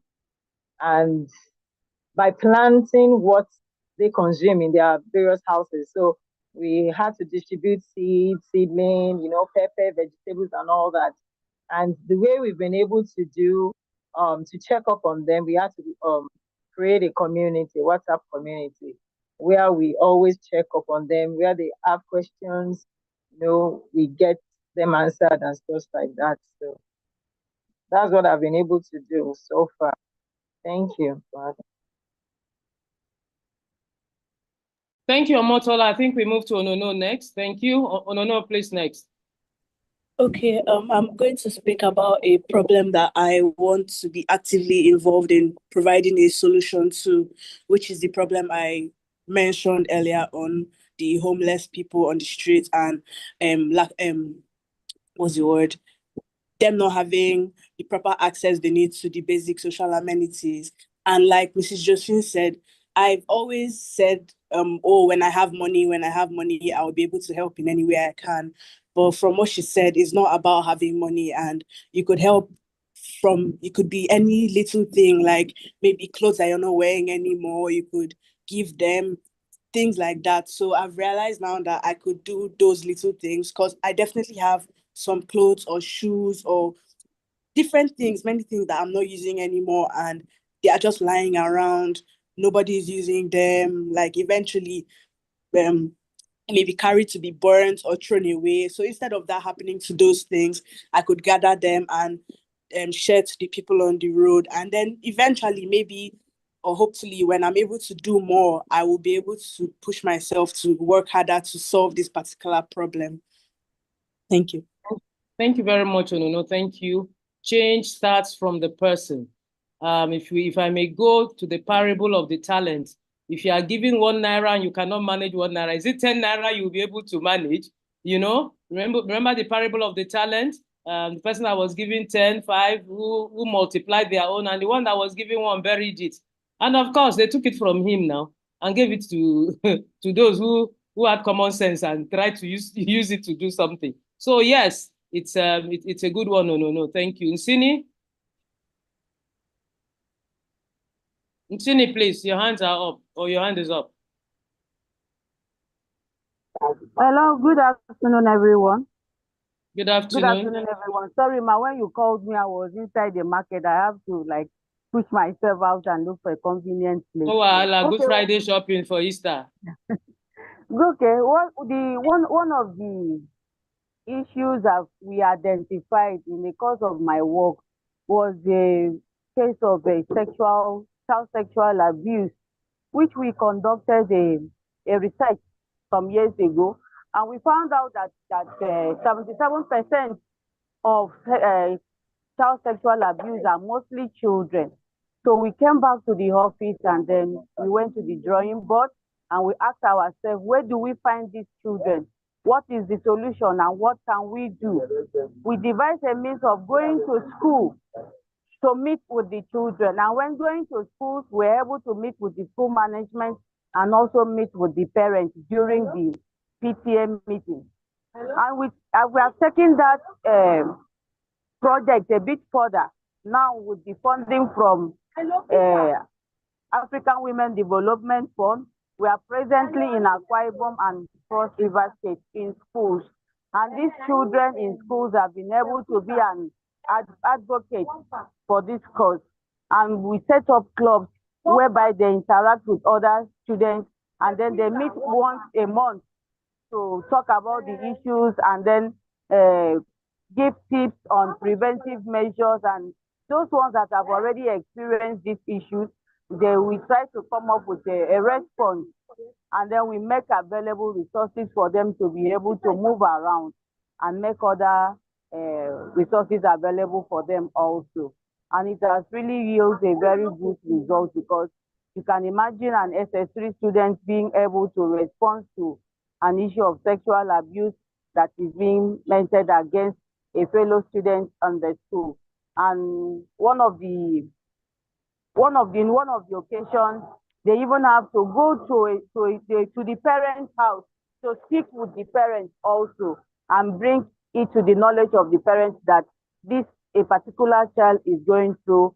and by planting what they consume in their various houses. So we had to distribute seeds, seedling, pepper, vegetables, and all that. And the way we've been able to do to check up on them, we had to create a community, WhatsApp community, where we always check up on them, where they have questions, we get them answered and stuff like that. So that's what I've been able to do so far. Thank you. Thank you, Omotola. I think we move to Onono next. Thank you. Onono, please, next. Okay, I'm going to speak about a problem that I want to be actively involved in providing a solution to, which is the problem I mentioned earlier on, the homeless people on the streets and what's the word? Them not having the proper access they need to the basic social amenities. And like Mrs. Josephine said, I've always said, oh, when I have money, I'll be able to help in any way I can. But from what she said, it's not about having money, and you could help from, it could be any little thing, like maybe clothes that you're not wearing anymore, you could give them things like that. So I've realized now that I could do those little things, because I definitely have some clothes or shoes or different things, many things that I'm not using anymore, and they are just lying around. Nobody's using them. Like eventually, maybe carried to be burnt or thrown away. So instead of that happening to those things, I could gather them and share to the people on the road. And then eventually, maybe or hopefully, when I'm able to do more, I will be able to push myself to work harder to solve this particular problem. Thank you. Thank you very much, Onono. Thank you. Change starts from the person. If I may go to the parable of the talents, if you are given 1 naira and you cannot manage 1 naira, is it 10 naira you'll be able to manage? You know, remember the parable of the talent? The person that was given 10, 5, who multiplied their own, and the one that was given 1 buried it. And of course, they took it from him now and gave it to, to those who had common sense and tried to use it to do something. So yes, it's a good one. No. Thank you. Nsini, please, your hands are up, or your hand is up. Hello, good afternoon, everyone. Good afternoon. Good afternoon, everyone. Sorry, ma, when you called me, I was inside the market. I have to like push myself out and look for a convenient place. Oh, well, Good Friday shopping for Easter. Okay, one of the issues that we identified in the course of my work was the case of a child sexual abuse, which we conducted a research some years ago, and we found out that 77% of child sexual abuse are mostly children. So we came back to the office, and then we went to the drawing board and we asked ourselves, where do we find these children? What is the solution and what can we do? We devised a means of going to school to meet with the children. And when going to schools, we're able to meet with the school management and also meet with the parents during the PTA meeting. And we have taken that project a bit further now with the funding from African Women Development Fund. We are presently in Akwa Ibom and Cross River State in schools. And these children in schools have been able to be an advocate for this cause. And we set up clubs whereby they interact with other students, and then they meet once a month to talk about the issues and then give tips on preventive measures. And those ones that have already experienced these issues, we try to come up with a response, and then we make available resources for them to be able to move around and make other resources available for them also. And it has really yielded a very good result, because you can imagine an SS3 student being able to respond to an issue of sexual abuse that is being meted against a fellow student on the school. And one of the occasions, they even have to go to the parents' house to speak with the parents also, and bring it to the knowledge of the parents that a particular child is going through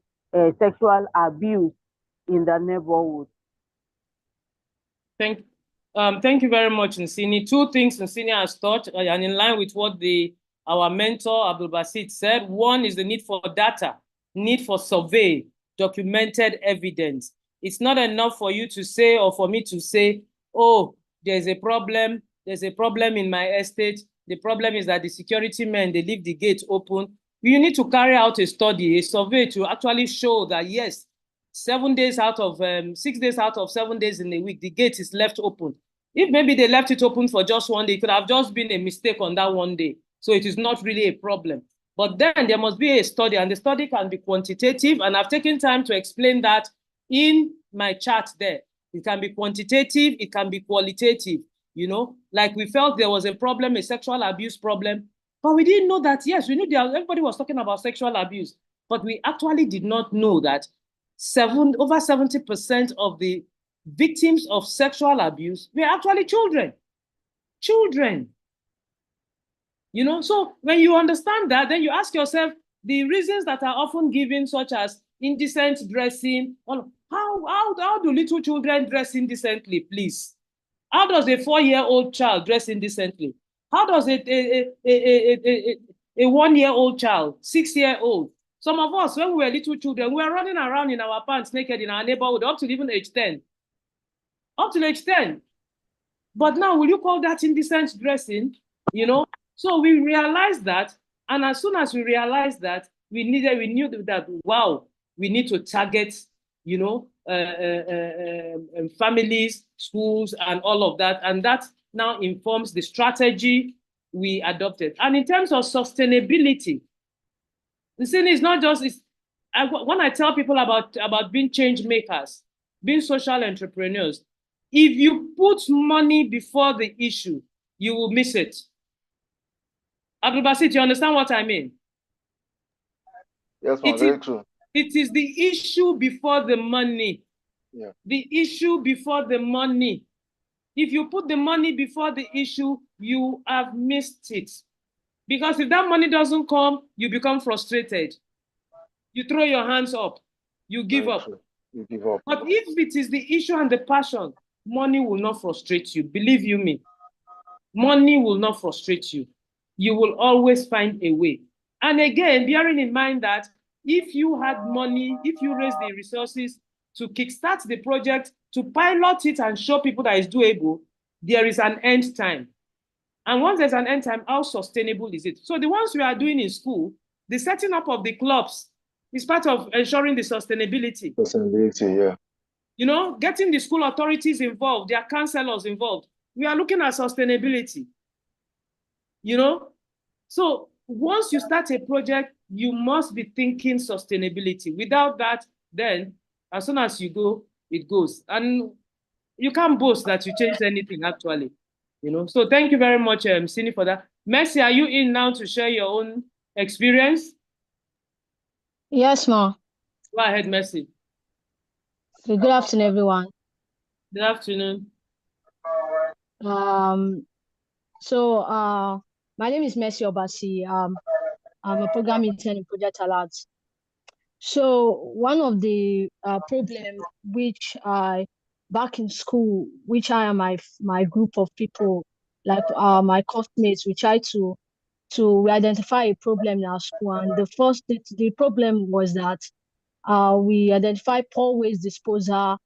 sexual abuse in the neighborhood. Thank you very much, Nsini. 2 things Nsini has taught, and in line with what our mentor Abdul Basit said. One is the need for data, need for survey, documented evidence. It's not enough for you to say, or for me to say, oh, there's a problem in my estate. The problem is that the security men, they leave the gate open. You need to carry out a study, a survey, to actually show that yes, 6 days out of 7 days in a week, the gate is left open. If maybe they left it open for just 1 day, it could have just been a mistake on that 1 day. So it is not really a problem. But then there must be a study, and the study can be quantitative. And I've taken time to explain that in my chat there. It can be quantitative, it can be qualitative, you know, like we felt there was a problem, a sexual abuse problem, but we didn't know that, yes, we knew everybody was talking about sexual abuse, but we actually did not know that over 70% of the victims of sexual abuse were actually children. You know, so when you understand that, then you ask yourself the reasons that are often given, such as indecent dressing. How do little children dress indecently, please? How does a 4-year-old child dress indecently? How does a 1-year-old child, 6-year-old? Some of us, when we were little children, we were running around in our pants naked in our neighborhood up to even age 10. Up to age 10. But now, will you call that indecent dressing? You know? So we realized that, and as soon as we realized that, we knew that, wow, we need to target, you know, families, schools, and all of that. And that now informs the strategy we adopted. And in terms of sustainability, the thing is not just, when I tell people about being change makers, being social entrepreneurs, if you put money before the issue, you will miss it. Abdul Basit, you understand what I mean? Yes, ma'am, very true. It is the issue before the money. Yeah. The issue before the money. If you put the money before the issue, you have missed it. Because if that money doesn't come, you become frustrated. You throw your hands up. You give up. You give up. But if it is the issue and the passion, money will not frustrate you. Believe you me. Money will not frustrate you. You will always find a way. And again, bearing in mind that if you had money, if you raise the resources to kickstart the project, to pilot it and show people that it's doable, there is an end time. And once there's an end time, how sustainable is it? So the ones we are doing in school, the setting up of the clubs is part of ensuring the sustainability. Sustainability, yeah. You know, getting the school authorities involved, their counselors involved. We are looking at sustainability. You know, so once you start a project, you must be thinking sustainability. Without that, then as soon as you go, it goes. And you can't boast that you changed anything, actually. You know, so thank you very much, Sini, for that. Mercy, are you in now to share your own experience? Yes, ma'am. Go ahead, Mercy. Good afternoon, everyone. Good afternoon. My name is Mercy Obasi. I'm a program intern in Project Alert. So one of the problems which back in school, which I and my group of people, like my classmates, we try to identify a problem in our school. And the problem was that we identify poor waste disposal,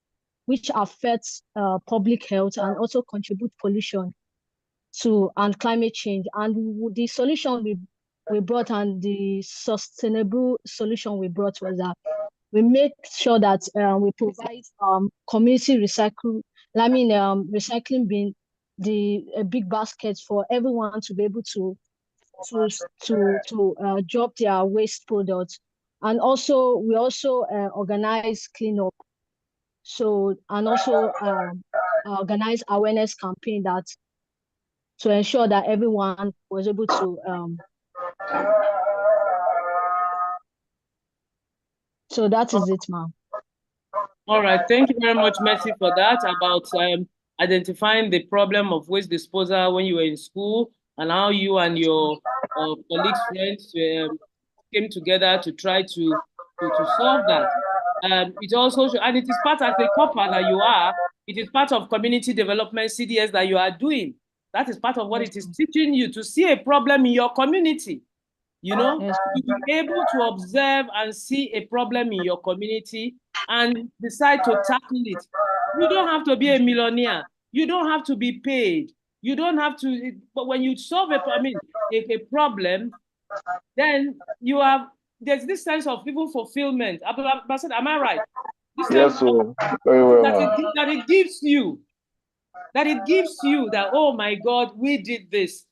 which affects public health and also contribute pollution and climate change. And the solution we brought, and the sustainable solution we brought, was that we make sure that we provide community recycling bin, a big basket for everyone to be able to drop their waste products. And also we organize cleanup, and also organize awareness campaign to ensure that everyone was able to so that is it, ma'am. All right, thank you very much, Mercy, for that, about identifying the problem of waste disposal when you were in school, and how you and your colleagues, friends came together to try to solve that. It also, and it is part, as a corper that you are, it is part of community development CDS that you are doing. That is part of what it is teaching you, to see a problem in your community. You know, to be able to observe and see a problem in your community and decide to tackle it. You don't have to be a millionaire. You don't have to be paid. You don't have to, but when you solve a problem, then there's this sense of even fulfillment. Am I right? Yes, so very well. That it gives you that, oh my God, we did this,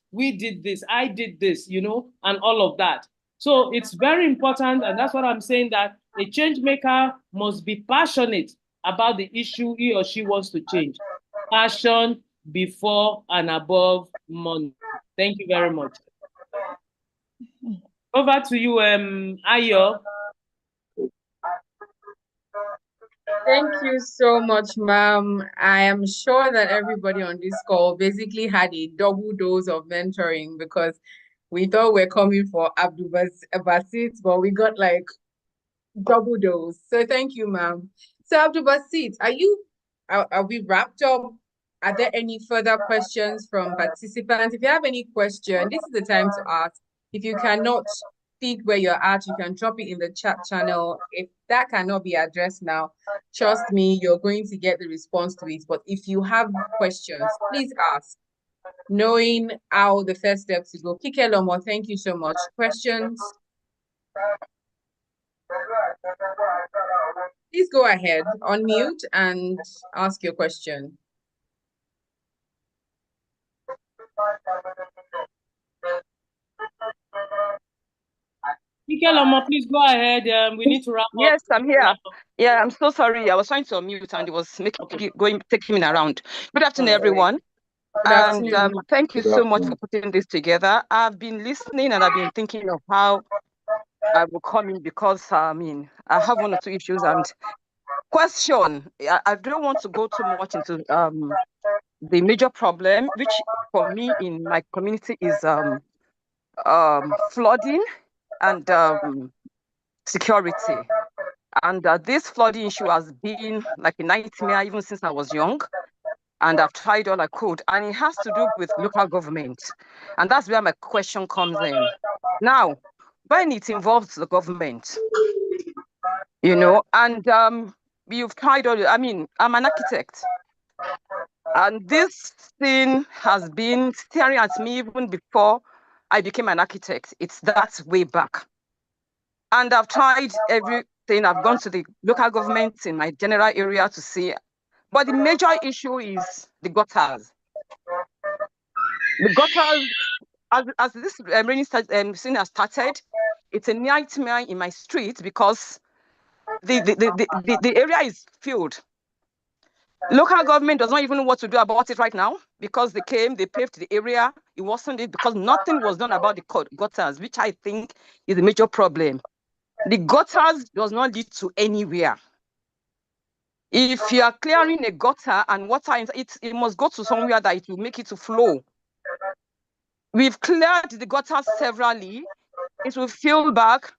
I did this, you know, and all of that. So it's very important, and that's what I'm saying, that a change maker must be passionate about the issue he or she wants to change. Passion before and above money. Thank you very much. Over to you, Ayo. Thank you so much, ma'am. I am sure that everybody on this call basically had a double dose of mentoring because we thought we're coming for Abdul Basit, but we got like double dose. So thank you, ma'am. So Abdul Basit, are we wrapped up? Are there any further questions from participants? If you have any question, this is the time to ask. If you cannot speak where you're at, you can drop it in the chat channel. If that cannot be addressed now, trust me, you're going to get the response to it. But if you have questions, please ask. Knowing how the first steps to go. Kike Lomo, thank you so much. Questions? Please go ahead, unmute and ask your question. Kike Lomo, please go ahead. We need to wrap up. Yes, I'm here. Yeah, I'm so sorry. I was trying to unmute and it was taking me around. Good afternoon, everyone. And thank you so much for putting this together. I've been listening and I've been thinking of how I will come in because I have one or two issues and question. I don't want to go too much into the major problem, which for me in my community is flooding and security. And this flooding issue has been like a nightmare even since I was young. And I've tried all I could. And it has to do with local government. And that's where my question comes in. Now, when it involves the government, and you've tried all, I'm an architect. And this thing has been staring at me even before I became an architect. It's that way back. And I've tried everything. I've gone to the local government in my general area to see. But the major issue is the gutters. The gutters, as this rainy season has started, it's a nightmare in my street because the area is filled. Local government does not even know what to do about it right now because they came, they paved the area. It wasn't it because nothing was done about the gutters, which I think is a major problem. The gutters does not lead to anywhere. If you are clearing a gutter and water, it must go to somewhere that it will make it to flow. We've cleared the gutters severally. It will fill back,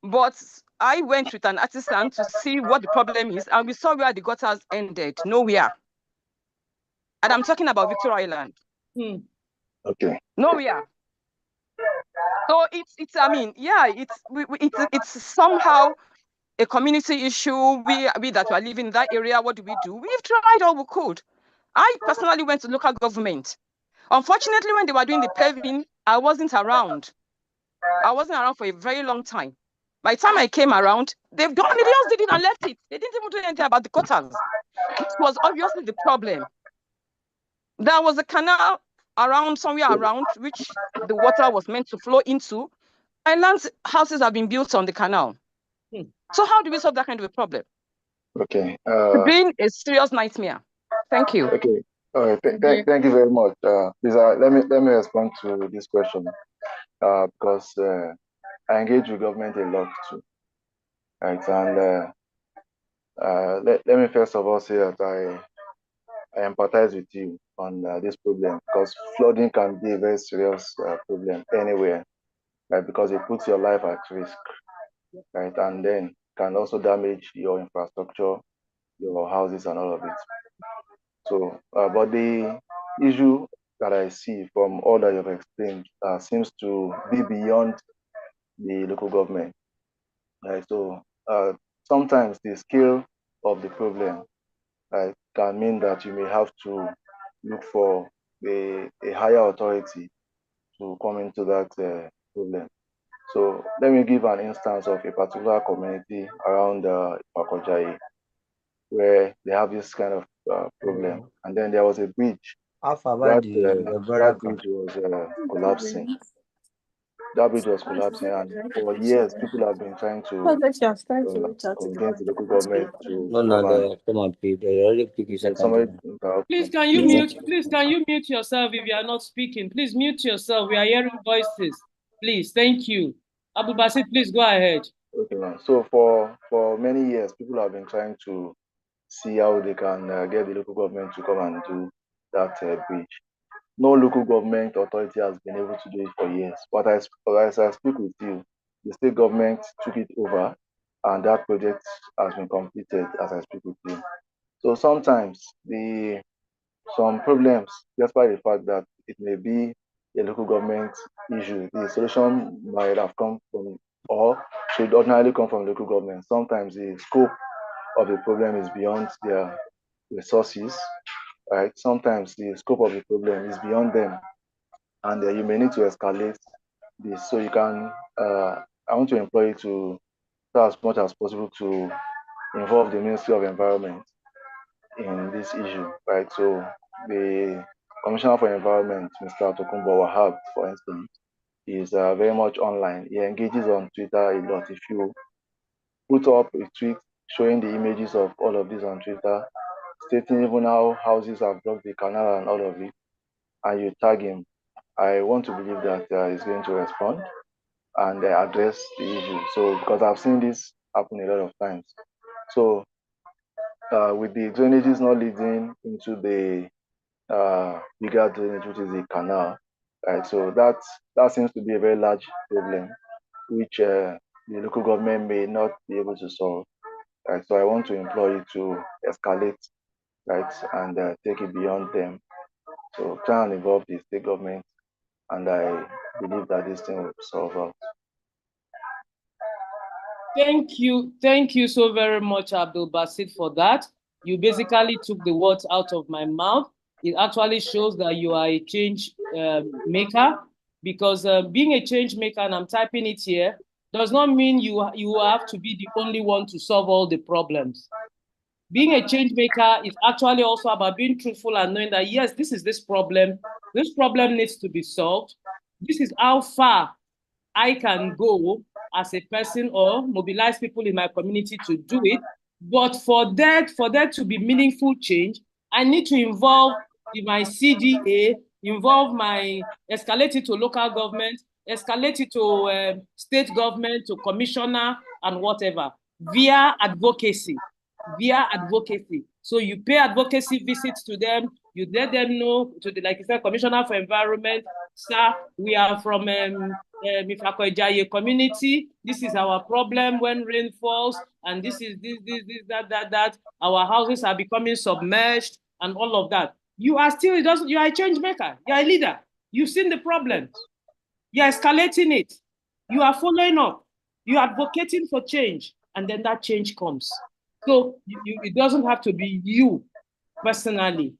but I went with an artisan to see what the problem is, and we saw where the gutters ended, nowhere. And I'm talking about Victoria Island. Okay. Nowhere. So it's somehow a community issue. We that were living in that area, what do? We've tried all we could. I personally went to local government. Unfortunately, when they were doing the paving, I wasn't around. I wasn't around for a very long time. By the time I came around, they just did it and left it. They didn't even do anything about the gutters. It was obviously the problem. There was a canal somewhere around which the water was meant to flow into. Islands, houses have been built on the canal. So how do we solve that kind of a problem? Okay. It's been a serious nightmare. Thank you. Okay. All right. Thank you very much. Please, let me respond to this question because I engage with government a lot too. Right. And let me first of all say that I empathize with you on this problem because flooding can be a very serious problem anywhere, right? Because it puts your life at risk, right? And then can also damage your infrastructure, your houses, and all of it. So, but the issue that I see from all that you've explained seems to be beyond the local government, right? So, sometimes the scale of the problem can mean that you may have to look for a higher authority to come into that problem. So let me give an instance of a particular community around Ipakojai where they have this kind of problem. And then there was a bridge. That bridge was collapsing. that bridge was collapsing, and for years people have been trying to convince the local government to come on, please. They already pick you somebody second. Please, can you mute? Please, can you mute yourself if you are not speaking? Please mute yourself. We are hearing voices. Please, thank you. Abdul Basit, please go ahead. Okay, man. So for many years, people have been trying to see how they can get the local government to come and do that bridge. No local government authority has been able to do it for years. But as I speak with you, the state government took it over, and that project has been completed as I speak with you. So sometimes some problems, despite the fact that it may be a local government issue, the solution might have come from, or should ordinarily come from local government. Sometimes the scope of the problem is beyond their resources, right? Sometimes the scope of the problem is beyond them, and you may need to escalate this. So you can, I want to employ you to try as much as possible to involve the Ministry of Environment in this issue, right? So the Commissioner for Environment, Mr. Tokunbo Wahab, for instance, is very much online. He engages on Twitter a lot. If you put up a tweet showing the images of all of this on Twitter, stating even how houses have blocked the canal and all of it, and you tag him, I want to believe that he's going to respond and address the issue. So, because I've seen this happen a lot of times. So, with the drainages not leading into the bigger drainage, which is the canal, right? So that seems to be a very large problem, which the local government may not be able to solve, right? So I want to implore you to escalate, right, and take it beyond them. So try and involve the state government, and I believe that this thing will solve out. Thank you so very much, Abdul Basit, for that. You basically took the words out of my mouth. It actually shows that you are a change maker, because being a change maker, and I'm typing it here, does not mean you have to be the only one to solve all the problems. Being a change maker is actually also about being truthful and knowing that, yes, this problem needs to be solved. This is how far I can go as a person or mobilize people in my community to do it. But for there to be meaningful change, I need to involve my CDA, escalate it to local government, escalate it to state government, to commissioner, and whatever, via advocacy. So you pay advocacy visits to them, you let them know, like you said, Commissioner for Environment, sir, we are from Mifako community. This is our problem when rain falls, and this is that. Our houses are becoming submerged, and all of that. You are a change maker. You are a leader. You've seen the problem. You are escalating it. You are following up. You are advocating for change, and then that change comes. So it doesn't have to be you personally.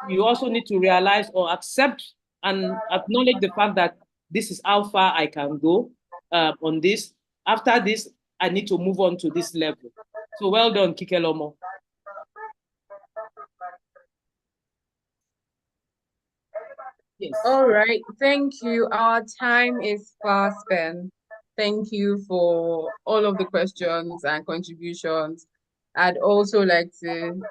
You also need to realize or accept and acknowledge the fact that this is how far I can go on this. After this, I need to move on to this level. So well done, Kikelomo. Yes. All right. Thank you. Our time is fast spent. Thank you for all of the questions and contributions. I'd also like to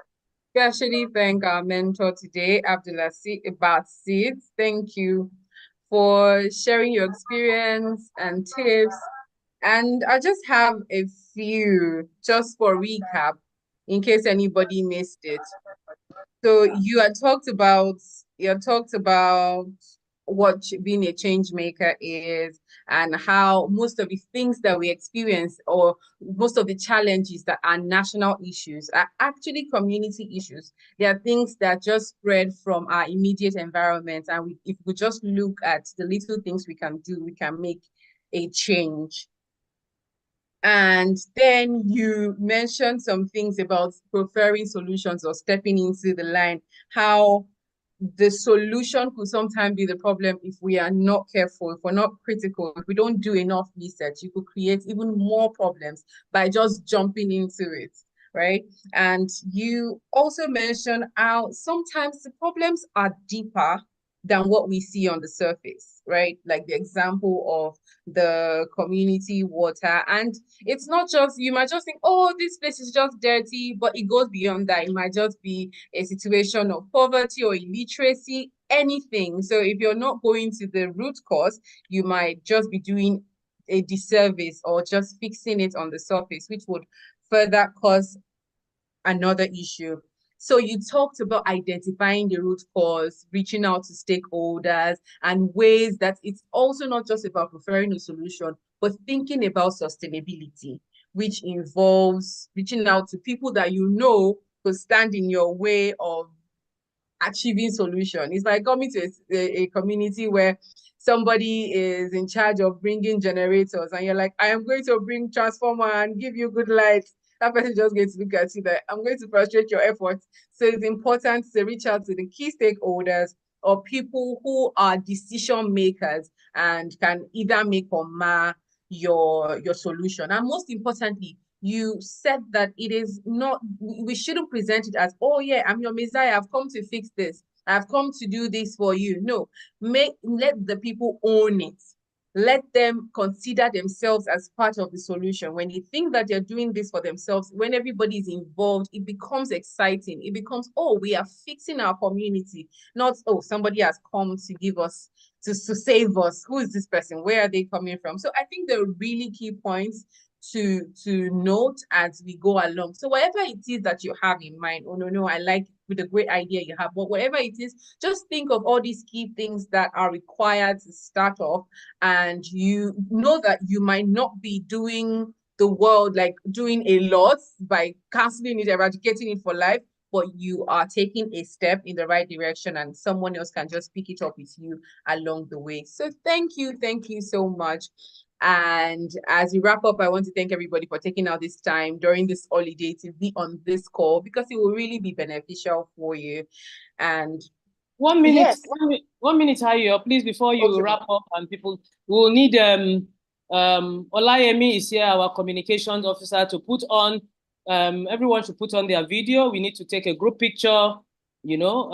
especially thank our mentor today, Basit. Thank you for sharing your experience and tips. And I just have a few, just for recap, in case anybody missed it. So you had talked about what being a change maker is, and how most of the things that we experience, or most of the challenges that are national issues, are actually community issues. They are things that just spread from our immediate environment, and if we just look at the little things we can do, we can make a change. And then you mentioned some things about preferring solutions or stepping into the line, how the solution could sometimes be the problem if we are not careful, if we're not critical, if we don't do enough research. You could create even more problems by just jumping into it, right? And you also mentioned how sometimes the problems are deeper than what we see on the surface, right? Like the example of the community water. And it's not just, you might just think, oh, this place is just dirty, but it goes beyond that. It might just be a situation of poverty or illiteracy, anything. So if you're not going to the root cause, you might just be doing a disservice or just fixing it on the surface, which would further cause another issue. So you talked about identifying the root cause, reaching out to stakeholders, and ways that it's also not just about preferring a solution, but thinking about sustainability, which involves reaching out to people that you know could stand in your way of achieving solution. It's like coming to a community where somebody is in charge of bringing generators and you're like, I am going to bring transformer and give you good light. That person just going to look at you like, I'm going to frustrate your efforts. So it's important to reach out to the key stakeholders or people who are decision makers and can either make or mar your solution. And most importantly, you said that it is not, we shouldn't present it as, oh yeah, I'm your Messiah, I've come to fix this, I've come to do this for you. No, let the people own it. Let them consider themselves as part of the solution. When you think that they're doing this for themselves, when everybody is involved, it becomes exciting. It becomes, oh, we are fixing our community, not, oh, somebody has come to give us, to save us. Who is this person? Where are they coming from? So I think the really key points to note as we go along. So whatever it is that you have in mind, oh no, I like with a great idea you have, but whatever it is, just think of all these key things that are required to start off, and you know that you might not be doing the world, like doing a lot by canceling it, eradicating it for life, but you are taking a step in the right direction and someone else can just pick it up with you along the way. So thank you so much. And as we wrap up, I want to thank everybody for taking out this time during this holiday to be on this call, because it will really be beneficial for you. And 1 minute, yes. 1 minute, Ayo, please, before you Okay. wrap up, and people will need Olayemi is here, our communications officer, to put on. Everyone should put on their video. We need to take a group picture. You know,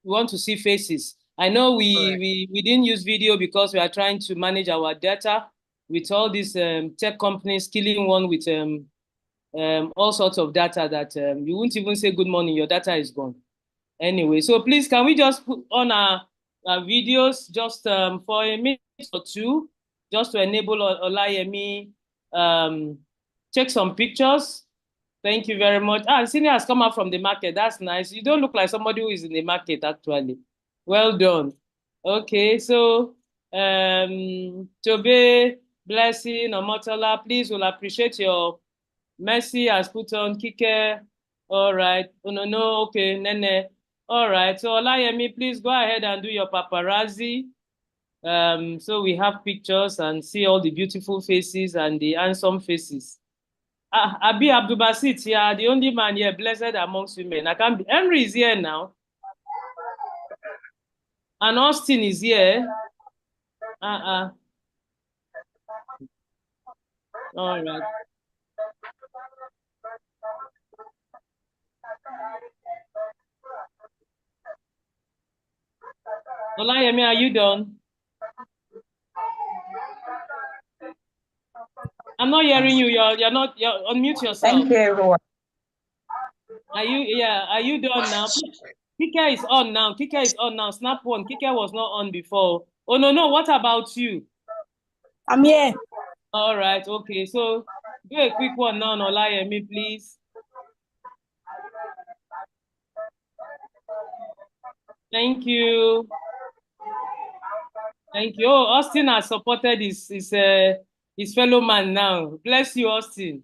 we want to see faces. I know we didn't use video because we are trying to manage our data with all these tech companies killing one with all sorts of data that you won't even say good morning, your data is gone. Anyway, so please, can we just put on our videos just for a minute or two, just to enable Olayemi take some pictures. Thank you very much. Senior has come out from the market. That's nice. You don't look like somebody who is in the market, actually. Well done. Okay, so Tobe, Blessing, Omotola, please, we'll appreciate your Mercy has put on Kike. All right. Oh, no, okay, Nene. All right, so Olayemi, please go ahead and do your paparazzi. So we have pictures and see all the beautiful faces and the handsome faces. Abi Abdulbasit, yeah, the only man here, blessed amongst women. I can't be. Henry is here now. And Austin is here. All right. Olayemi, are you done? I'm not hearing you. You're not. You're unmute yourself. Thank you, everyone. Are you done now? Kike is on now. Kike is on now. Snap one. Kike was not on before. Oh no. What about you? I'm here. All right. Okay. So do a quick one now, Olayemi, please. Thank you. Thank you. Oh, Austin has supported his fellow man now. Bless you, Austin.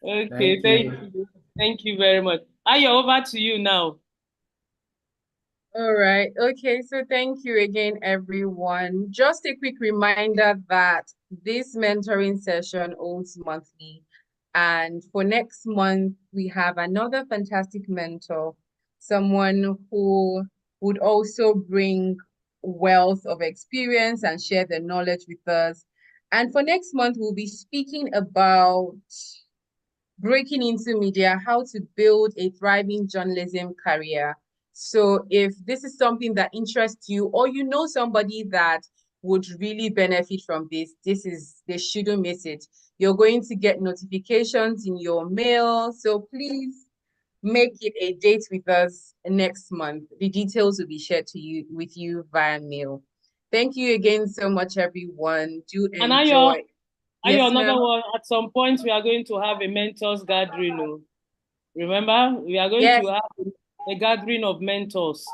Okay, thank you. Thank you very much. Ayo, over to you now. All right. Okay. So thank you again, everyone. Just a quick reminder that this mentoring session holds monthly. And for next month, we have another fantastic mentor, someone who would also bring wealth of experience and share their knowledge with us. And for next month, we'll be speaking about breaking into media, how to build a thriving journalism career. So if this is something that interests you, or you know somebody that would really benefit from this, they shouldn't miss it. You're going to get notifications in your mail. So please make it a date with us next month. The details will be shared with you via mail. Thank you again so much, everyone. Do And enjoy. Yes, another ma'am. one. At some point, we are going to have a mentors gathering. Oh. Remember, we are going Yes. to have a gathering of mentors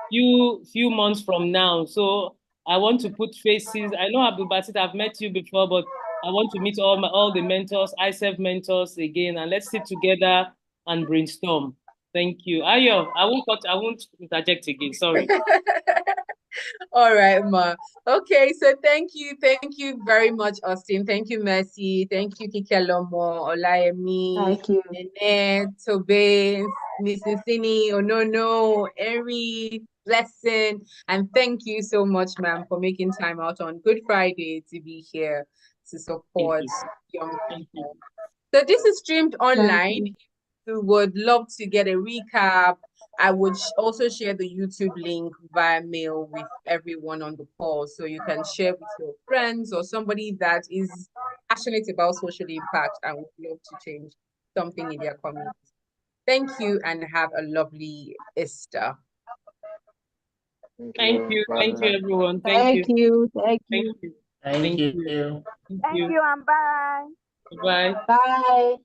few months from now. So I want to put faces. I know Abdul Basit, I've met you before, but I want to meet all the mentors, ISEF mentors again, and let's sit together and brainstorm. Thank you. Ayo, I won't interject again. Sorry. All right, Ma. Okay, so thank you very much, Austin. Thank you, Mercy. Thank you, Kikelomo, Olayemi, Thank you. Nene, Tobe, Mrs. Sini, Onono, Eri, Blessing, and thank you so much, ma'am, for making time out on Good Friday to be here to support young people. So this is streamed online. If you would love to get a recap, I would also share the YouTube link via mail with everyone on the call, so you can share with your friends or somebody that is passionate about social impact and would love to change something in their community. Thank you and have a lovely Easter. Thank you, everyone. Thank you. Thank you. Thank you. Thank you and bye. Bye. Bye.